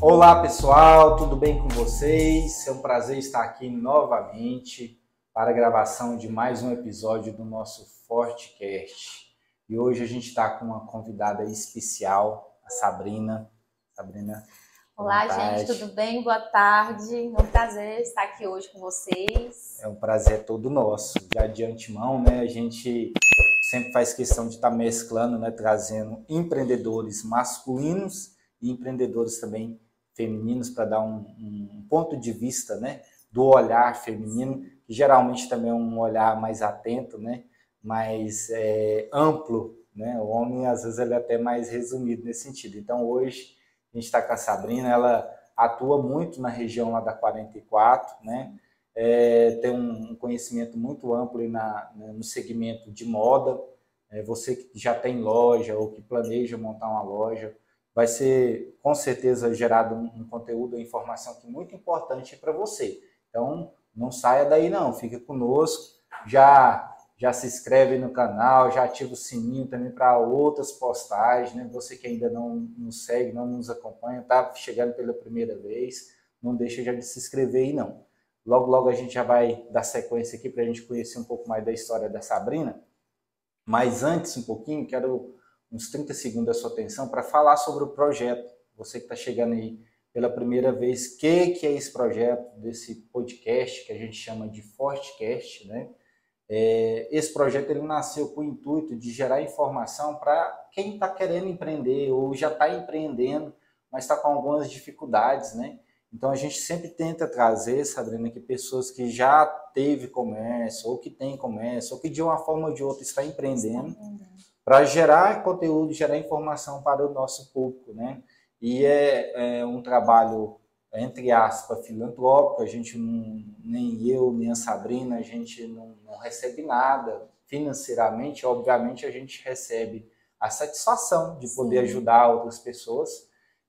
Olá pessoal, tudo bem com vocês? É um prazer estar aqui novamente para a gravação de mais um episódio do nosso Fortecast. E hoje a gente está com uma convidada especial, a Sabrina. Sabrina, olá gente, tudo bem? Boa tarde, é um prazer estar aqui hoje com vocês. É um prazer todo nosso. Já de antemão, né, a gente sempre faz questão de estar mesclando, né, trazendo empreendedores masculinos e empreendedores também femininos para dar um ponto de vista, né, do olhar feminino, que geralmente também é um olhar mais atento, né, mais amplo, né, o homem às vezes ele é até mais resumido nesse sentido. Então hoje a gente está com a Sabrina, ela atua muito na região lá da 44, né, tem um conhecimento muito amplo no segmento de moda. Você que já tem loja ou que planeja montar uma loja, vai ser com certeza gerado um conteúdo, uma informação que é muito importante para você. Então não saia daí não, fica conosco, já se inscreve no canal, já ativa o sininho também para outras postagens, né? Você que ainda não nos segue, não nos acompanha, está chegando pela primeira vez, não deixa já de se inscrever aí não. Logo, logo a gente já vai dar sequência aqui para a gente conhecer um pouco mais da história da Sabrina. Mas antes, um pouquinho, quero uns 30 segundos da sua atenção para falar sobre o projeto. Você que está chegando aí pela primeira vez, o que é esse projeto, desse podcast que a gente chama de Fortecast, né? Esse projeto ele nasceu com o intuito de gerar informação para quem está querendo empreender ou já está empreendendo, mas está com algumas dificuldades, né? Então a gente sempre tenta trazer, Sabrina, que pessoas que já teve comércio, ou que tem comércio, ou que de uma forma ou de outra está empreendendo, para gerar conteúdo, gerar informação para o nosso público, né? E é um trabalho, entre aspas, filantrópico. A gente nem eu, nem a Sabrina, a gente não recebe nada financeiramente. Obviamente a gente recebe a satisfação de poder ajudar outras pessoas.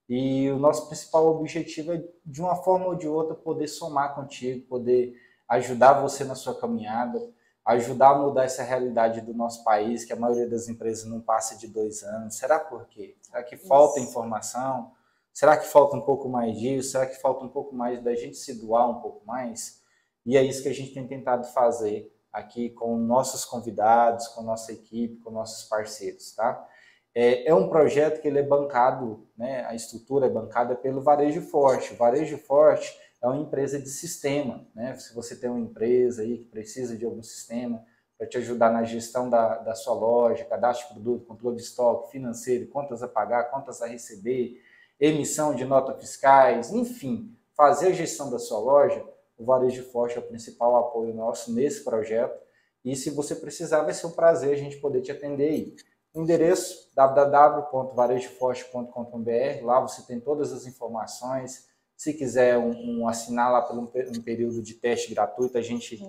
E o nosso principal objetivo é, de uma forma ou de outra, poder somar contigo, poder ajudar você na sua caminhada, ajudar a mudar essa realidade do nosso país, que a maioria das empresas não passa de 2 anos. Será por quê? Será que falta informação? Será que falta um pouco mais disso? Será que falta um pouco mais da gente se doar um pouco mais? E é isso que a gente tem tentado fazer aqui com nossos convidados, com nossa equipe, com nossos parceiros, tá? É um projeto que ele é bancado, né? A estrutura é bancada pelo Varejo Forte. O Varejo Forte é uma empresa de sistema, né? Se você tem uma empresa aí que precisa de algum sistema para te ajudar na gestão da sua loja, cadastro de produto, controle de estoque, financeiro, contas a pagar, contas a receber, emissão de notas fiscais, enfim, fazer a gestão da sua loja, o Varejo Forte é o principal apoio nosso nesse projeto. E se você precisar, vai ser um prazer a gente poder te atender aí. O endereço www.varejoforte.com.br, lá você tem todas as informações. Se quiser assinar lá por um período de teste gratuito, a gente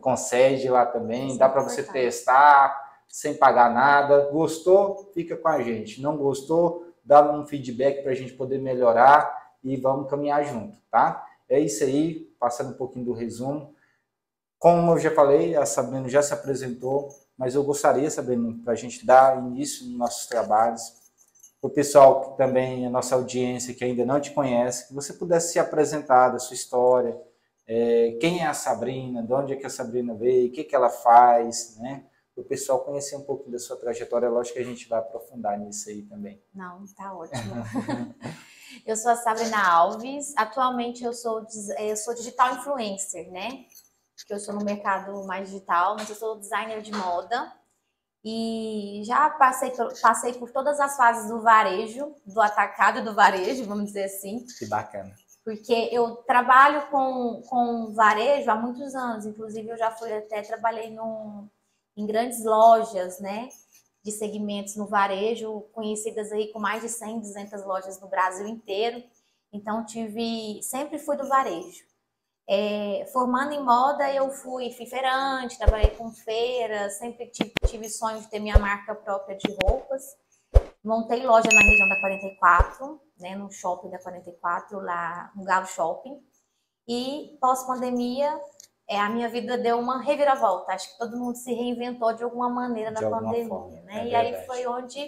concede lá também. Dá para você testar sem pagar nada. Gostou? Fica com a gente. Não gostou? Dá um feedback para a gente poder melhorar e vamos caminhar junto, tá? É isso aí, passando um pouquinho do resumo. Como eu já falei, a Sabrina já se apresentou, mas eu gostaria, Sabrina, para a gente dar início nos nossos trabalhos, o pessoal que também, a nossa audiência que ainda não te conhece, que você pudesse se apresentar da sua história, quem é a Sabrina, de onde é que a Sabrina veio, o que ela faz, né? Para o pessoal conhecer um pouco da sua trajetória. Lógico que a gente vai aprofundar nisso aí também. Não, tá ótimo. Eu sou a Sabrina Alves, atualmente eu sou digital influencer, né? Que eu estou no mercado mais digital, mas eu sou designer de moda e já passei por todas as fases do varejo, do atacado do varejo, vamos dizer assim. Que bacana. Porque eu trabalho com varejo há muitos anos, inclusive eu já trabalhei em grandes lojas, né, de segmentos no varejo, conhecidas aí com mais de 100, 200 lojas no Brasil inteiro. Então sempre fui do varejo. Formando em moda, eu fui feirante, trabalhei com feira, sempre tive sonho de ter minha marca própria de roupas. Montei loja na região da 44, né, no shopping da 44, lá no Galo Shopping. E pós-pandemia, a minha vida deu uma reviravolta. Acho que todo mundo se reinventou de alguma maneira na pandemia, né? E aí foi onde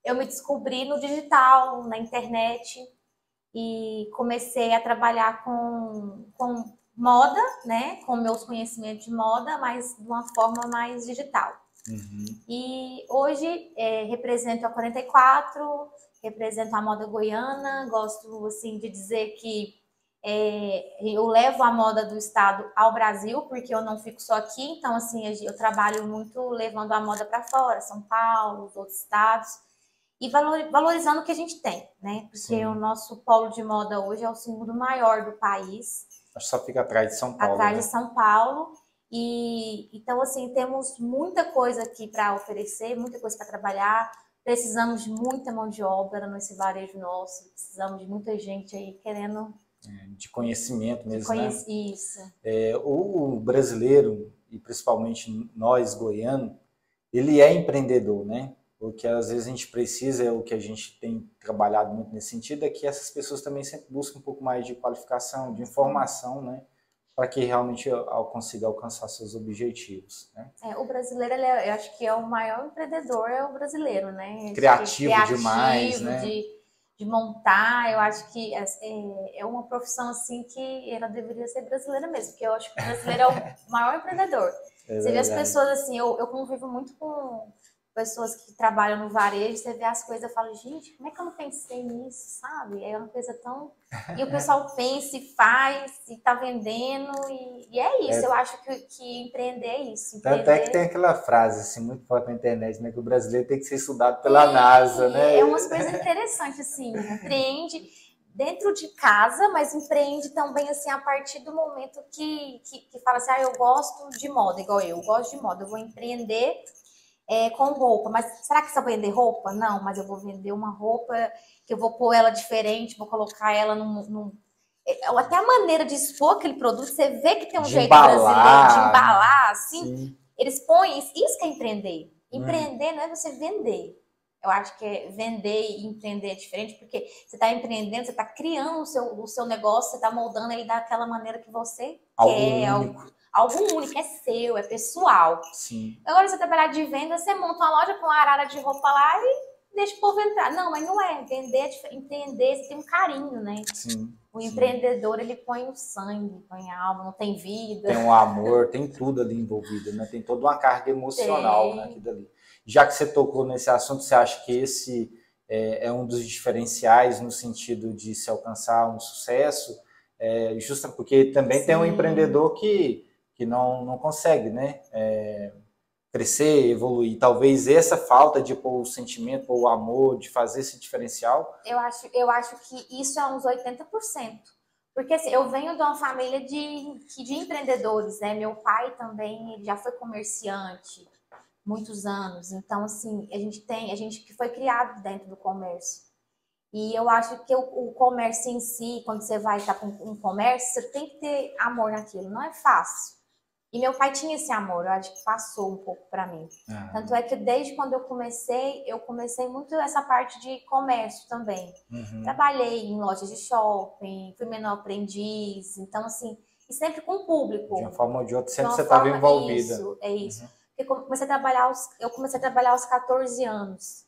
eu me descobri no digital, na internet. e comecei a trabalhar com moda, né? Com meus conhecimentos de moda, mas de uma forma mais digital. E hoje represento a 44, represento a moda goiana, gosto assim de dizer que eu levo a moda do estado ao Brasil, porque eu não fico só aqui, então assim, eu trabalho muito levando a moda para fora, São Paulo, os outros estados, e valorizando o que a gente tem, né? Porque Sim. o nosso polo de moda hoje é o segundo maior do país. Acho que só fica atrás de São Paulo. Atrás né? de São Paulo. E então, assim, temos muita coisa aqui para oferecer, muita coisa para trabalhar. Precisamos de muita mão de obra nesse varejo nosso, precisamos de muita gente aí querendo. De conhecimento mesmo, né? Isso. O brasileiro, e principalmente nós, goianos, ele é empreendedor, né? O que às vezes a gente precisa, é o que a gente tem trabalhado muito nesse sentido, é que essas pessoas também sempre buscam um pouco mais de qualificação, de informação, né? Para que realmente consiga alcançar seus objetivos. Né? O brasileiro, eu acho que é o maior empreendedor, é o brasileiro, né? Criativo demais, né? De montar, eu acho que é uma profissão assim que ela deveria ser brasileira mesmo, porque eu acho que o brasileiro é o maior empreendedor. Você vê as pessoas assim, eu convivo muito com pessoas que trabalham no varejo, você vê as coisas e fala, gente, como é que eu não pensei nisso, sabe? É uma coisa tão... E o pessoal pensa e faz, e tá vendendo, e é isso. Eu acho que empreender é isso. Empreender... Tanto é que tem aquela frase, assim, muito forte na internet, né? Que o brasileiro tem que ser estudado pela NASA, né? É umas coisas interessantes, assim. Empreende dentro de casa, mas empreende também, assim, a partir do momento que fala assim, eu gosto de moda, igual eu gosto de moda, eu vou empreender... com roupa, mas será que só vender roupa? Não, mas eu vou vender uma roupa que eu vou pôr ela diferente, vou colocar ela até a maneira de expor aquele produto, você vê que tem um jeito brasileiro de embalar, assim, sim. Eles põem isso que é empreender. Empreender não é você vender. Eu acho que vender e empreender é diferente, porque você está empreendendo, você está criando o seu negócio, você está moldando ele daquela maneira que você quer. Algo único, é seu, é pessoal. Sim. Agora, você trabalhar de venda, você monta uma loja com uma arara de roupa lá e deixa o povo entrar. Não, mas não é. Vender, empreender, você tem um carinho, né? Sim. O empreendedor, ele põe o sangue, põe a alma, não tem vida. Tem um amor, tem tudo ali envolvido, né? Tem toda uma carga emocional naquilo dali. Já que você tocou nesse assunto, você acha que esse é um dos diferenciais no sentido de se alcançar um sucesso? Justo porque também tem um empreendedor que não consegue, né? Crescer, evoluir. Talvez essa falta de pôr o sentimento, pôr o amor, de fazer esse diferencial. Eu acho que isso é uns 80%. Porque assim, eu venho de uma família de empreendedores, né? Meu pai também, ele já foi comerciante muitos anos. Então, assim, a gente que foi criado dentro do comércio. E eu acho que o comércio em si, quando você vai estar com um comércio, você tem que ter amor naquilo. Não é fácil. E meu pai tinha esse amor, eu acho que passou um pouco para mim. Tanto é que desde quando eu comecei muito essa parte de comércio também. Trabalhei em lojas de shopping, fui menor aprendiz, então assim, e sempre com o público. De uma forma ou de outra, sempre você estava envolvida. Isso, é isso. Porque eu comecei a trabalhar aos 14 anos.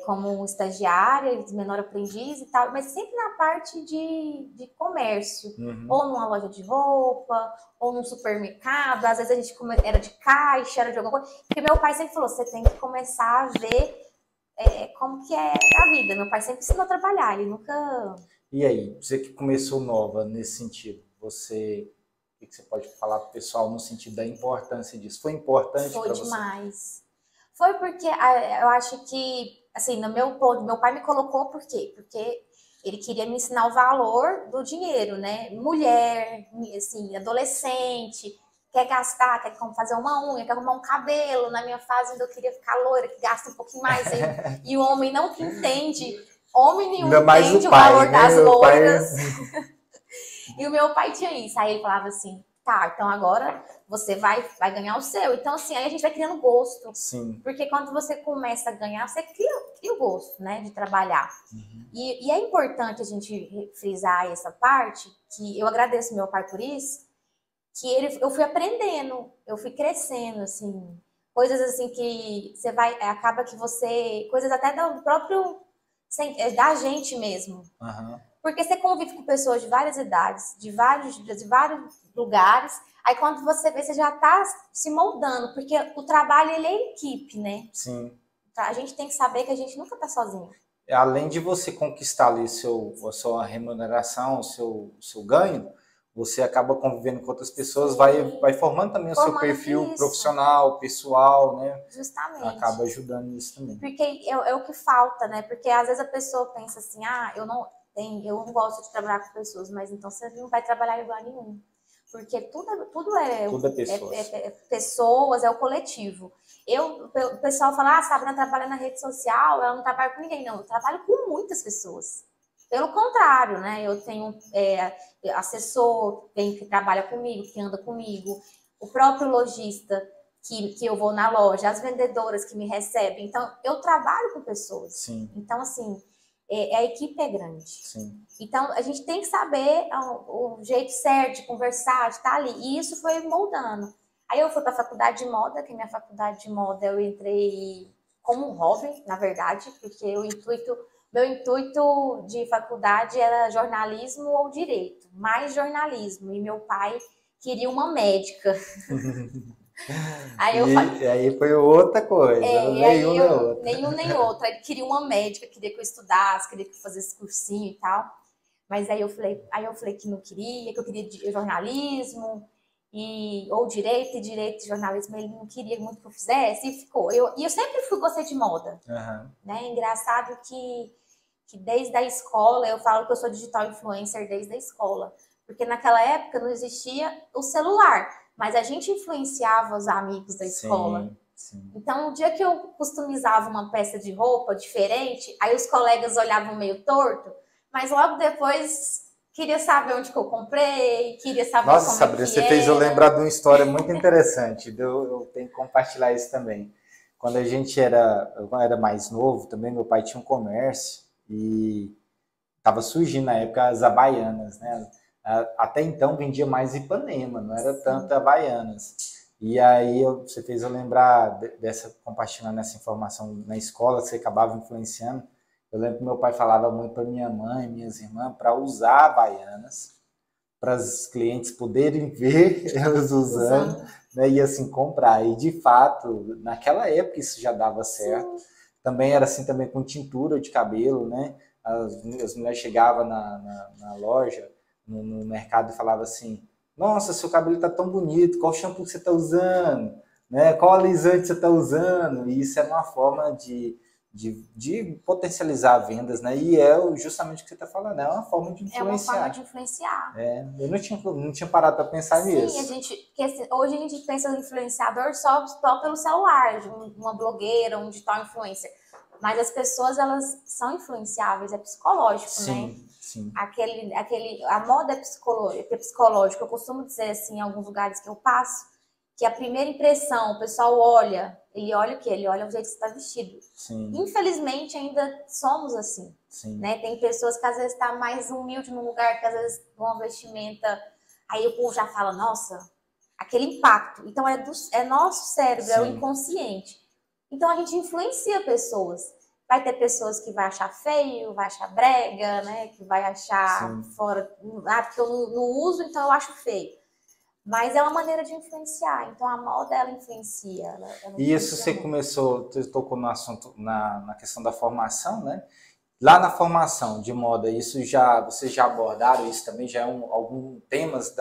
Como estagiária, menor aprendiz e tal, mas sempre na parte de comércio, ou numa loja de roupa, ou num supermercado, às vezes a gente era de caixa, era de alguma coisa, porque meu pai sempre falou, você tem que começar a ver como que é a vida. Meu pai sempre ensinou a trabalhar, ele nunca... E aí, você que começou nova nesse sentido, o que você pode falar para o pessoal no sentido da importância disso? Foi importante para você? Foi demais. Foi porque eu acho que, assim, meu pai me colocou por quê? Porque ele queria me ensinar o valor do dinheiro, né? Mulher, assim, adolescente, quer gastar, quer fazer uma unha, quer arrumar um cabelo. Na minha fase, eu queria ficar loira, que gasta um pouquinho mais. E o homem não entende, homem nenhum entende o valor das loiras. E o meu pai tinha isso. Aí ele falava assim, tá, então agora você vai ganhar o seu. Então, assim, aí a gente vai criando gosto. Sim. Porque quando você começa a ganhar, você cria o gosto, né, de trabalhar. E é importante a gente frisar essa parte, que eu agradeço meu pai por isso, que eu fui aprendendo, eu fui crescendo, assim. Coisas assim que você vai, acaba que você... Coisas até do próprio... da gente mesmo. Porque você convive com pessoas de várias idades, de vários lugares. Aí quando você vê, você já está se moldando, porque o trabalho ele é equipe, né? Sim. A gente tem que saber que a gente nunca está sozinho. Além de você conquistar ali a sua remuneração, o seu ganho, você acaba convivendo com outras pessoas, vai formando também o seu perfil isso. Profissional, pessoal, né? Justamente. Acaba ajudando nisso também. Porque é o que falta, né? Porque às vezes a pessoa pensa assim, eu não gosto de trabalhar com pessoas, mas então você não vai trabalhar em lugar nenhum. Porque tudo é pessoas, é o coletivo. O pessoal fala, a Sabrina trabalha na rede social, ela não trabalha com ninguém. Não, eu trabalho com muitas pessoas. Pelo contrário, né? Eu tenho assessor, que trabalha comigo, que anda comigo, o próprio lojista que eu vou na loja, as vendedoras que me recebem. Então, eu trabalho com pessoas. Sim. Então, assim, a equipe é grande. Sim. Então, a gente tem que saber o jeito certo de conversar, de estar ali. E isso foi moldando. Aí eu fui para a faculdade de moda, que minha faculdade de moda eu entrei como um hobby, na verdade, porque meu intuito de faculdade era jornalismo ou direito, mais jornalismo. E meu pai queria uma médica. Aí foi outra coisa, nenhum nem outro. Ele queria uma médica, queria que eu estudasse, queria que eu fizesse cursinho e tal. Mas aí eu falei que não queria, que eu queria jornalismo, ou direito e jornalismo, ele não queria muito que eu fizesse, e ficou. E eu sempre gostei de moda. Uhum. Né? Engraçado que desde a escola, eu falo que eu sou digital influencer desde a escola. Porque naquela época não existia o celular, mas a gente influenciava os amigos da escola. Sim. Então, no dia que eu customizava uma peça de roupa diferente, aí os colegas olhavam meio torto, mas logo depois queria saber onde que eu comprei, queria saber como Sabrina, é que você era. fez eu lembrar de uma história muito interessante. Eu tenho que compartilhar isso também. Quando eu era mais novo, também meu pai tinha um comércio e estava surgindo na época as Havaianas, né? Até então vendia mais Ipanema, não era tanto Havaianas. E aí você fez eu lembrar compartilhando essa informação na escola, que você acabava influenciando. Eu lembro que meu pai falava muito para minha mãe, minhas irmãs, para usar Havaianas, para os clientes poderem ver elas usando, né, e assim comprar. E de fato, naquela época isso já dava certo. Sim. Também era assim também com tintura de cabelo, né? As mulheres chegavam na loja, no mercado e falavam assim: nossa, seu cabelo está tão bonito, qual shampoo você está usando? Né? Qual alisante você está usando? E isso era uma forma de potencializar vendas, né? E justamente o que você está falando, é uma forma de influenciar. É uma forma de influenciar. Eu não tinha parado para pensar nisso. Sim, hoje a gente pensa no influenciador só pelo celular, de uma blogueira, um digital influencer. Mas as pessoas, elas são influenciáveis, é psicológico, sim, né? Sim. A moda é psicológico. Eu costumo dizer assim, em alguns lugares que eu passo, que a primeira impressão, o pessoal olha, ele olha o quê? Ele olha o jeito que você está vestido. Sim. Infelizmente, ainda somos assim. Sim. Né? Tem pessoas que às vezes estão mais humilde num lugar, que às vezes uma vestimenta, aí o povo já fala, nossa, aquele impacto. Então, é nosso cérebro, é o inconsciente. Então, a gente influencia pessoas. Vai ter pessoas que vai achar feio, vai achar brega, né? Que vai achar fora. Porque eu não uso, então eu acho feio. Mas é uma maneira de influenciar. Então, a moda, ela influencia. Ela e isso você você tocou no assunto, na questão da formação, né? Lá na formação de moda, vocês já abordaram isso também? Já é algum temas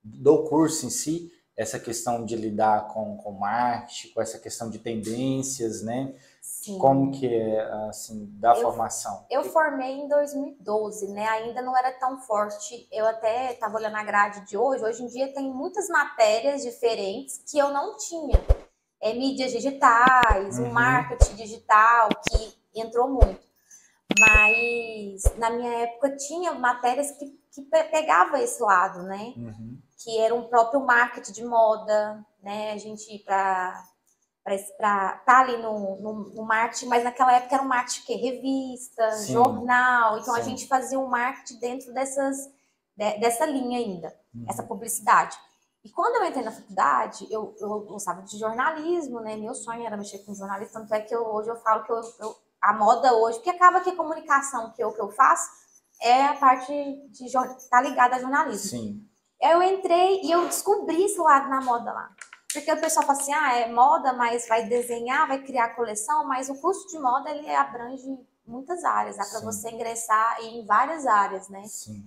do curso em si? Essa questão de lidar com marketing, com essa questão de tendências, né? Sim. Como que é, assim, da formação? Eu formei em 2012, né? Ainda não era tão forte. Eu até estava olhando a grade de hoje. Hoje em dia tem muitas matérias diferentes que eu não tinha. Mídias digitais, o marketing digital, que entrou muito. Mas na minha época tinha matérias que pegavam esse lado, né? Que era um próprio marketing de moda, né? A gente para estar ali no marketing, mas naquela época era um marketing que revista, jornal. Então a gente fazia um marketing dentro dessa linha ainda, essa publicidade. E quando eu entrei na faculdade, eu gostava de jornalismo, né? Meu sonho era mexer com jornalismo, tanto é que hoje eu falo que a moda hoje, porque acaba que a comunicação que eu faço é a parte de tá ligada a jornalismo. Sim. Eu entrei e eu descobri esse lado na moda lá. Porque o pessoal fala assim, é moda, mas vai desenhar, vai criar coleção, mas o curso de moda, ele abrange muitas áreas, dá para você ingressar em várias áreas, né? Sim.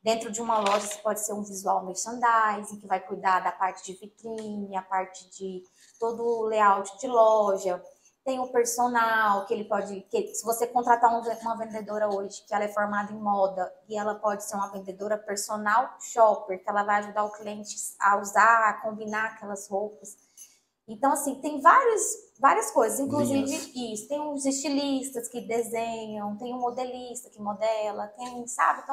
Dentro de uma loja, você pode ser um visual merchandising, que vai cuidar da parte de vitrine, a parte de todo o layout de loja. Tem o personal, que ele pode... se você contratar uma vendedora hoje, que ela é formada em moda, e ela pode ser uma vendedora personal shopper, que ela vai ajudar o cliente a usar, a combinar aquelas roupas. Então, assim, tem várias coisas. Inclusive, isso. Tem os estilistas que desenham, tem o modelista que modela, tem, sabe?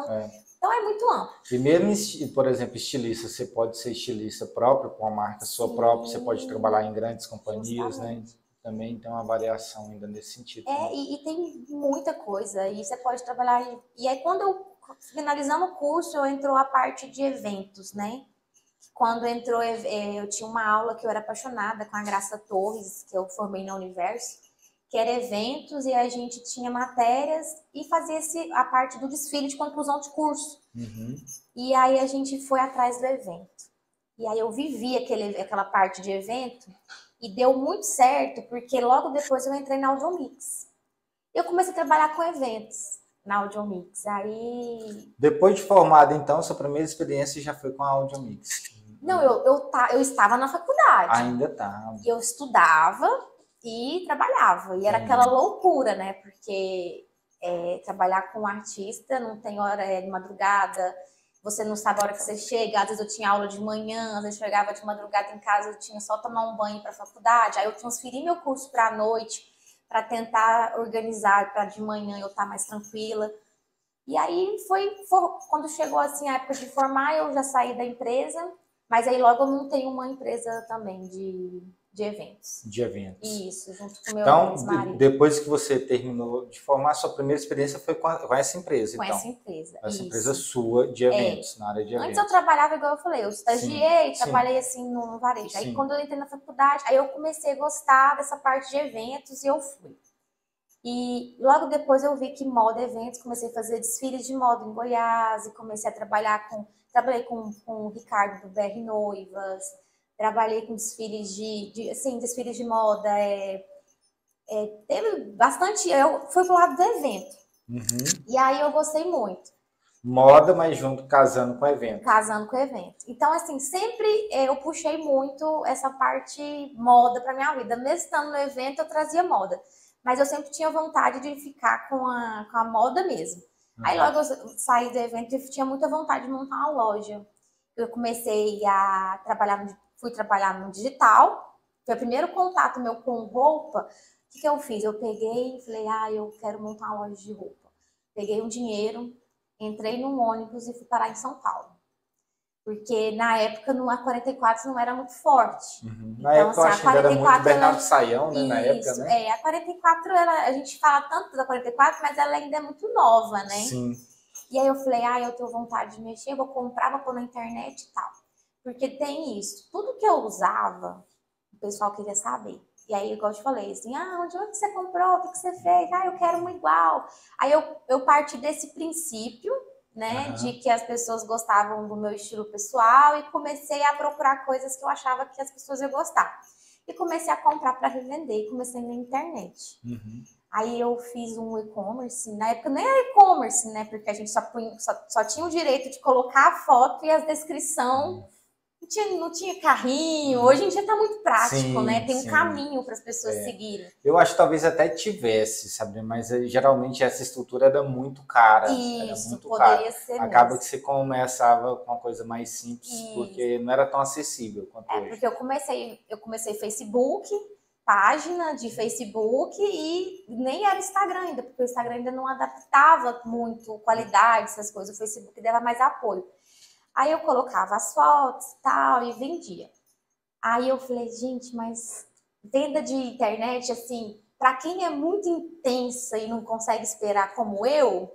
Então é muito amplo. E mesmo, por exemplo, estilista, você pode ser estilista próprio, com uma marca sua própria, você pode trabalhar em grandes companhias, né? Também tem uma variação ainda nesse sentido. E tem muita coisa. E você pode trabalhar... E aí, quando eu, finalizando o curso, eu entrou a parte de eventos, né? Quando entrou, eu tinha uma aula que eu era apaixonada com a Graça Torres, que eu formei na Universo, que era eventos, e a gente tinha matérias e fazia a parte do desfile de conclusão de curso. E aí a gente foi atrás do evento. E aí eu vivi aquela parte de evento e deu muito certo, porque logo depois eu entrei na Audiomix. Eu comecei a trabalhar com eventos na Audiomix. Aí... Depois de formada, então, sua primeira experiência já foi com a Audiomix? Não, eu estava na faculdade. Ainda tá. Eu estudava e trabalhava. E era aquela loucura, né? Porque trabalhar com um artista não tem hora de madrugada, você não sabe a hora que você chega. Às vezes eu tinha aula de manhã, às vezes eu chegava de madrugada em casa, eu tinha só tomar um banho para a faculdade. Aí eu transferi meu curso para a noite, para tentar organizar para de manhã eu estar mais tranquila. E aí quando chegou assim a época de formar, eu já saí da empresa. Mas aí logo eu montei uma empresa também de eventos. De eventos. Isso, junto com o meu Então, depois que você terminou de formar, sua primeira experiência foi com essa empresa, com essa empresa. Essa empresa sua de eventos, na área de eventos. Antes eu trabalhava, igual eu falei, eu estagiei, trabalhei assim no varejo. Aí quando eu entrei na faculdade, aí eu comecei a gostar dessa parte de eventos e eu fui. E logo depois eu vi que moda eventos, comecei a fazer desfiles de moda em Goiás, e comecei a trabalhei com o Ricardo do BR Noivas, trabalhei com desfiles desfiles de moda, teve bastante, eu fui pro lado do evento. E aí eu gostei muito. Moda, mas junto, casando com evento. Casando com evento. Então, assim, sempre eu puxei muito essa parte moda pra minha vida. Mesmo estando no evento, eu trazia moda. Mas eu sempre tinha vontade de ficar com a moda mesmo. Aí logo eu saí do evento e tinha muita vontade de montar uma loja. Eu comecei a fui trabalhar no digital. Foi o primeiro contato meu com roupa. O que eu fiz? Eu peguei e falei, eu quero montar uma loja de roupa. Peguei um dinheiro, entrei num ônibus e fui parar em São Paulo. Porque na época a 44 não era muito forte. Na época eu acho que era muito Bernardo Saião, né? Na época, né? A 44, a gente fala tanto da 44, mas ela ainda é muito nova, né? Sim. E aí eu falei, eu tenho vontade de mexer, vou comprar, vou pôr na internet e tal. Porque tem isso. Tudo que eu usava, o pessoal queria saber. E aí, igual eu te falei, assim, onde você comprou? O que você fez? Eu quero uma igual. Aí eu parti desse princípio, né, de que as pessoas gostavam do meu estilo pessoal, e comecei a procurar coisas que eu achava que as pessoas iam gostar. E comecei a comprar para revender, e comecei na internet. Aí eu fiz um e-commerce, na época nem era e-commerce, né, porque a gente só tinha o direito de colocar a foto e as descrições. Não tinha carrinho, hoje em dia tá muito prático, né? Tem um caminho para as pessoas seguirem. Eu acho que talvez até tivesse, sabe? Mas geralmente essa estrutura era muito cara. Isso, poderia ser mesmo. Acaba que você começava com uma coisa mais simples, porque não era tão acessível quanto hoje. Porque eu comecei Facebook, página de Facebook, e nem era Instagram ainda, porque o Instagram ainda não adaptava muito qualidade, essas coisas. O Facebook dava mais apoio. Aí eu colocava as fotos e tal, e vendia. Aí eu falei, gente, mas venda de internet, assim, para quem é muito intensa e não consegue esperar como eu,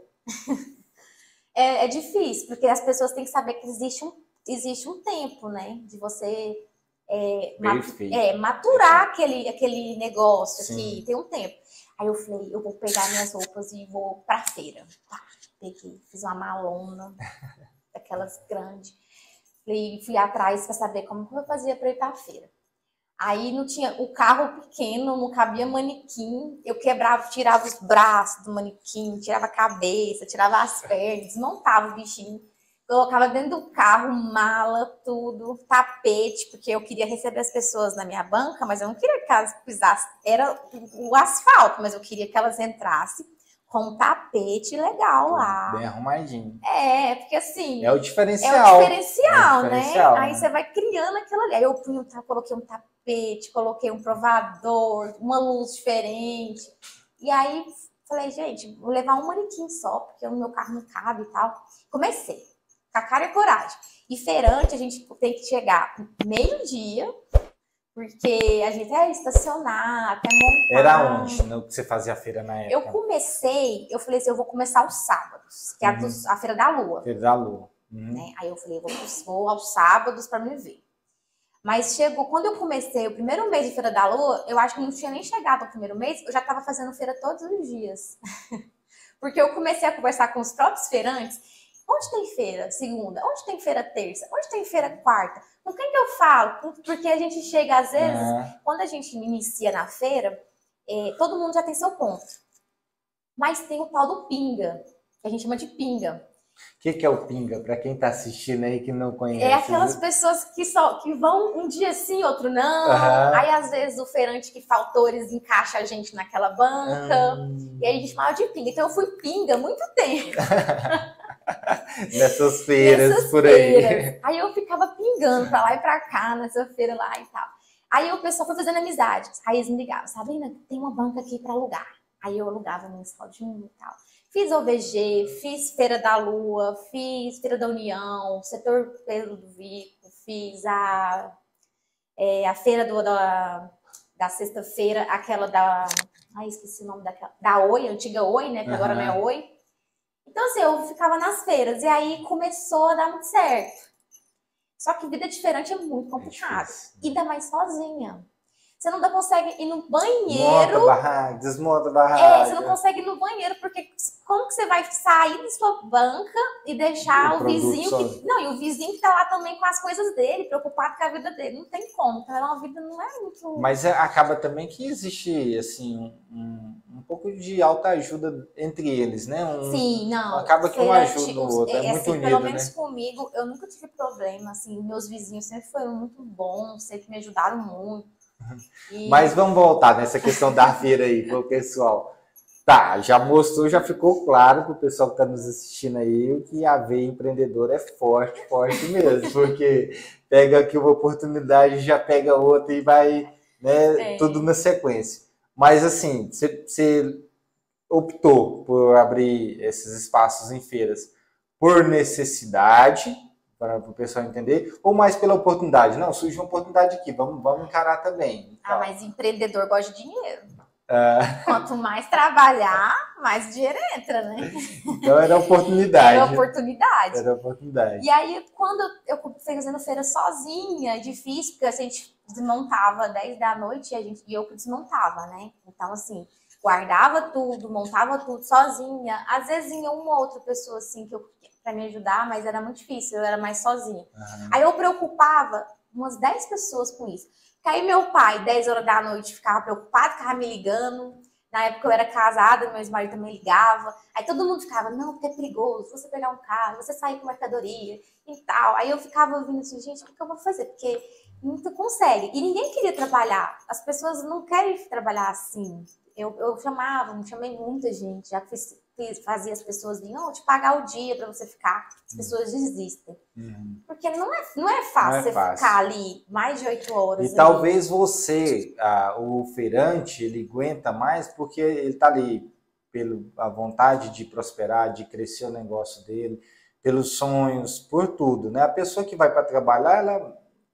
é difícil, porque as pessoas têm que saber que existe um tempo, né, de você maturar aquele negócio aqui, tem um tempo. Aí eu falei, eu vou pegar minhas roupas e vou pra feira. Tá, peguei, fiz uma malona, daquelas grandes. Fui atrás pra saber como que eu fazia pra ir pra feira. Aí não tinha o carro pequeno, não cabia manequim. Eu quebrava, tirava os braços do manequim, tirava a cabeça, tirava as pernas, desmontava o bichinho. Colocava dentro do carro, mala, tudo, tapete, porque eu queria receber as pessoas na minha banca, mas eu não queria que elas pisassem, era o asfalto, mas eu queria que elas entrassem com um tapete legal lá. Bem arrumadinho. Porque assim... É o diferencial. Né? Aí você vai criando aquilo ali. Aí eu coloquei um tapete, coloquei um provador, uma luz diferente. E aí falei, gente, vou levar um manequim só, porque o meu carro não cabe e tal. Comecei, com a cara e a coragem. E feirante, a gente tem que chegar meio-dia, porque a gente ia estacionar, até montar. Era onde, né, que você fazia a feira na época? Eu falei assim, eu vou começar aos sábados, que é a Feira da Lua. Feira da Lua. Né? Aí eu falei, eu vou aos sábados para me ver. Mas quando eu comecei o primeiro mês de Feira da Lua, eu acho que não tinha nem chegado ao primeiro mês, eu já estava fazendo feira todos os dias. Porque eu comecei a conversar com os próprios feirantes. Onde tem feira segunda? Onde tem feira terça? Onde tem feira quarta? Com quem que eu falo? Porque a gente chega, às vezes, quando a gente inicia na feira, todo mundo já tem seu ponto. Mas tem o tal do pinga, que a gente chama de pinga. O que é o pinga? Para quem está assistindo aí que não conhece. É aquelas pessoas que vão um dia sim, outro não. Aí, às vezes, o feirante que faltou, eles encaixam a gente naquela banca. E aí a gente chamava de pinga. Então, eu fui pinga há muito tempo. Nessas feiras por aí. Aí eu ficava pingando pra lá e pra cá, nessa feira lá e tal. Aí o pessoal foi fazendo amizade. Aí eles me ligavam, Sabrina, tem uma banca aqui pra alugar. Aí eu alugava mensalzinho e tal. Fiz OVG, fiz Feira da Lua, fiz Feira da União, Setor Pedro do Vico, fiz a feira da sexta-feira, aquela da... Ai, esqueci o nome daquela. Da Oi, antiga Oi, né? Que agora não é Oi. Então, assim, eu ficava nas feiras. E aí começou a dar muito certo. Só que vida diferente é muito complicado. Ainda mais sozinha. Você não consegue ir no banheiro. Desmonta a barraca. Você não consegue ir no banheiro, porque como que você vai sair da sua banca e deixar o vizinho e o vizinho que tá lá também com as coisas dele, preocupado com a vida dele. Não tem como. Então, uma vida não é muito... Mas acaba também que existe, assim, um pouco de autoajuda entre eles, né? Sim, não. Acaba que um ajuda o outro, é muito unido, pelo menos né? comigo, eu nunca tive problema, assim, meus vizinhos sempre foram muito bons, sempre me ajudaram muito. Mas vamos voltar nessa questão da feira aí pro pessoal. Tá, já mostrou, já ficou claro pro pessoal que está nos assistindo aí que a veia empreendedora é forte, forte mesmo, porque pega aqui uma oportunidade, já pega outra e vai, né, tudo na sequência. Mas assim, você optou por abrir esses espaços em feiras por necessidade, para o pessoal entender, ou mais pela oportunidade? Não, surgiu uma oportunidade aqui, vamos encarar também. Mas empreendedor gosta de dinheiro. Quanto mais trabalhar, mais dinheiro entra, né? Então era oportunidade. Era oportunidade. E aí, quando eu fui fazendo feira sozinha, é difícil, porque a gente desmontava 10 da noite e eu que desmontava, né? Então, assim, guardava tudo, montava tudo sozinha. Às vezes vinha uma ou outra pessoa, assim, para me ajudar, mas era muito difícil, eu era mais sozinha. Aí eu preocupava umas 10 pessoas com isso. Porque aí meu pai, 10 horas da noite, ficava preocupado, ficava me ligando. Na época eu era casada, meu ex-marido também ligava. Aí todo mundo ficava, não, porque é perigoso, você pegar um carro, você sair com mercadoria e tal. Aí eu ficava ouvindo assim, gente, o que eu vou fazer? Porque não consegue. E ninguém queria trabalhar. As pessoas não querem trabalhar assim. Eu chamei muita gente, já fazia as pessoas virem, não, te pagar o dia para você ficar. As pessoas desistem. Porque não é fácil você ficar ali mais de 8 horas. E talvez você, o feirante, ele aguenta mais porque ele está ali pela vontade de prosperar, de crescer o negócio dele, pelos sonhos, por tudo, né? A pessoa que vai para trabalhar,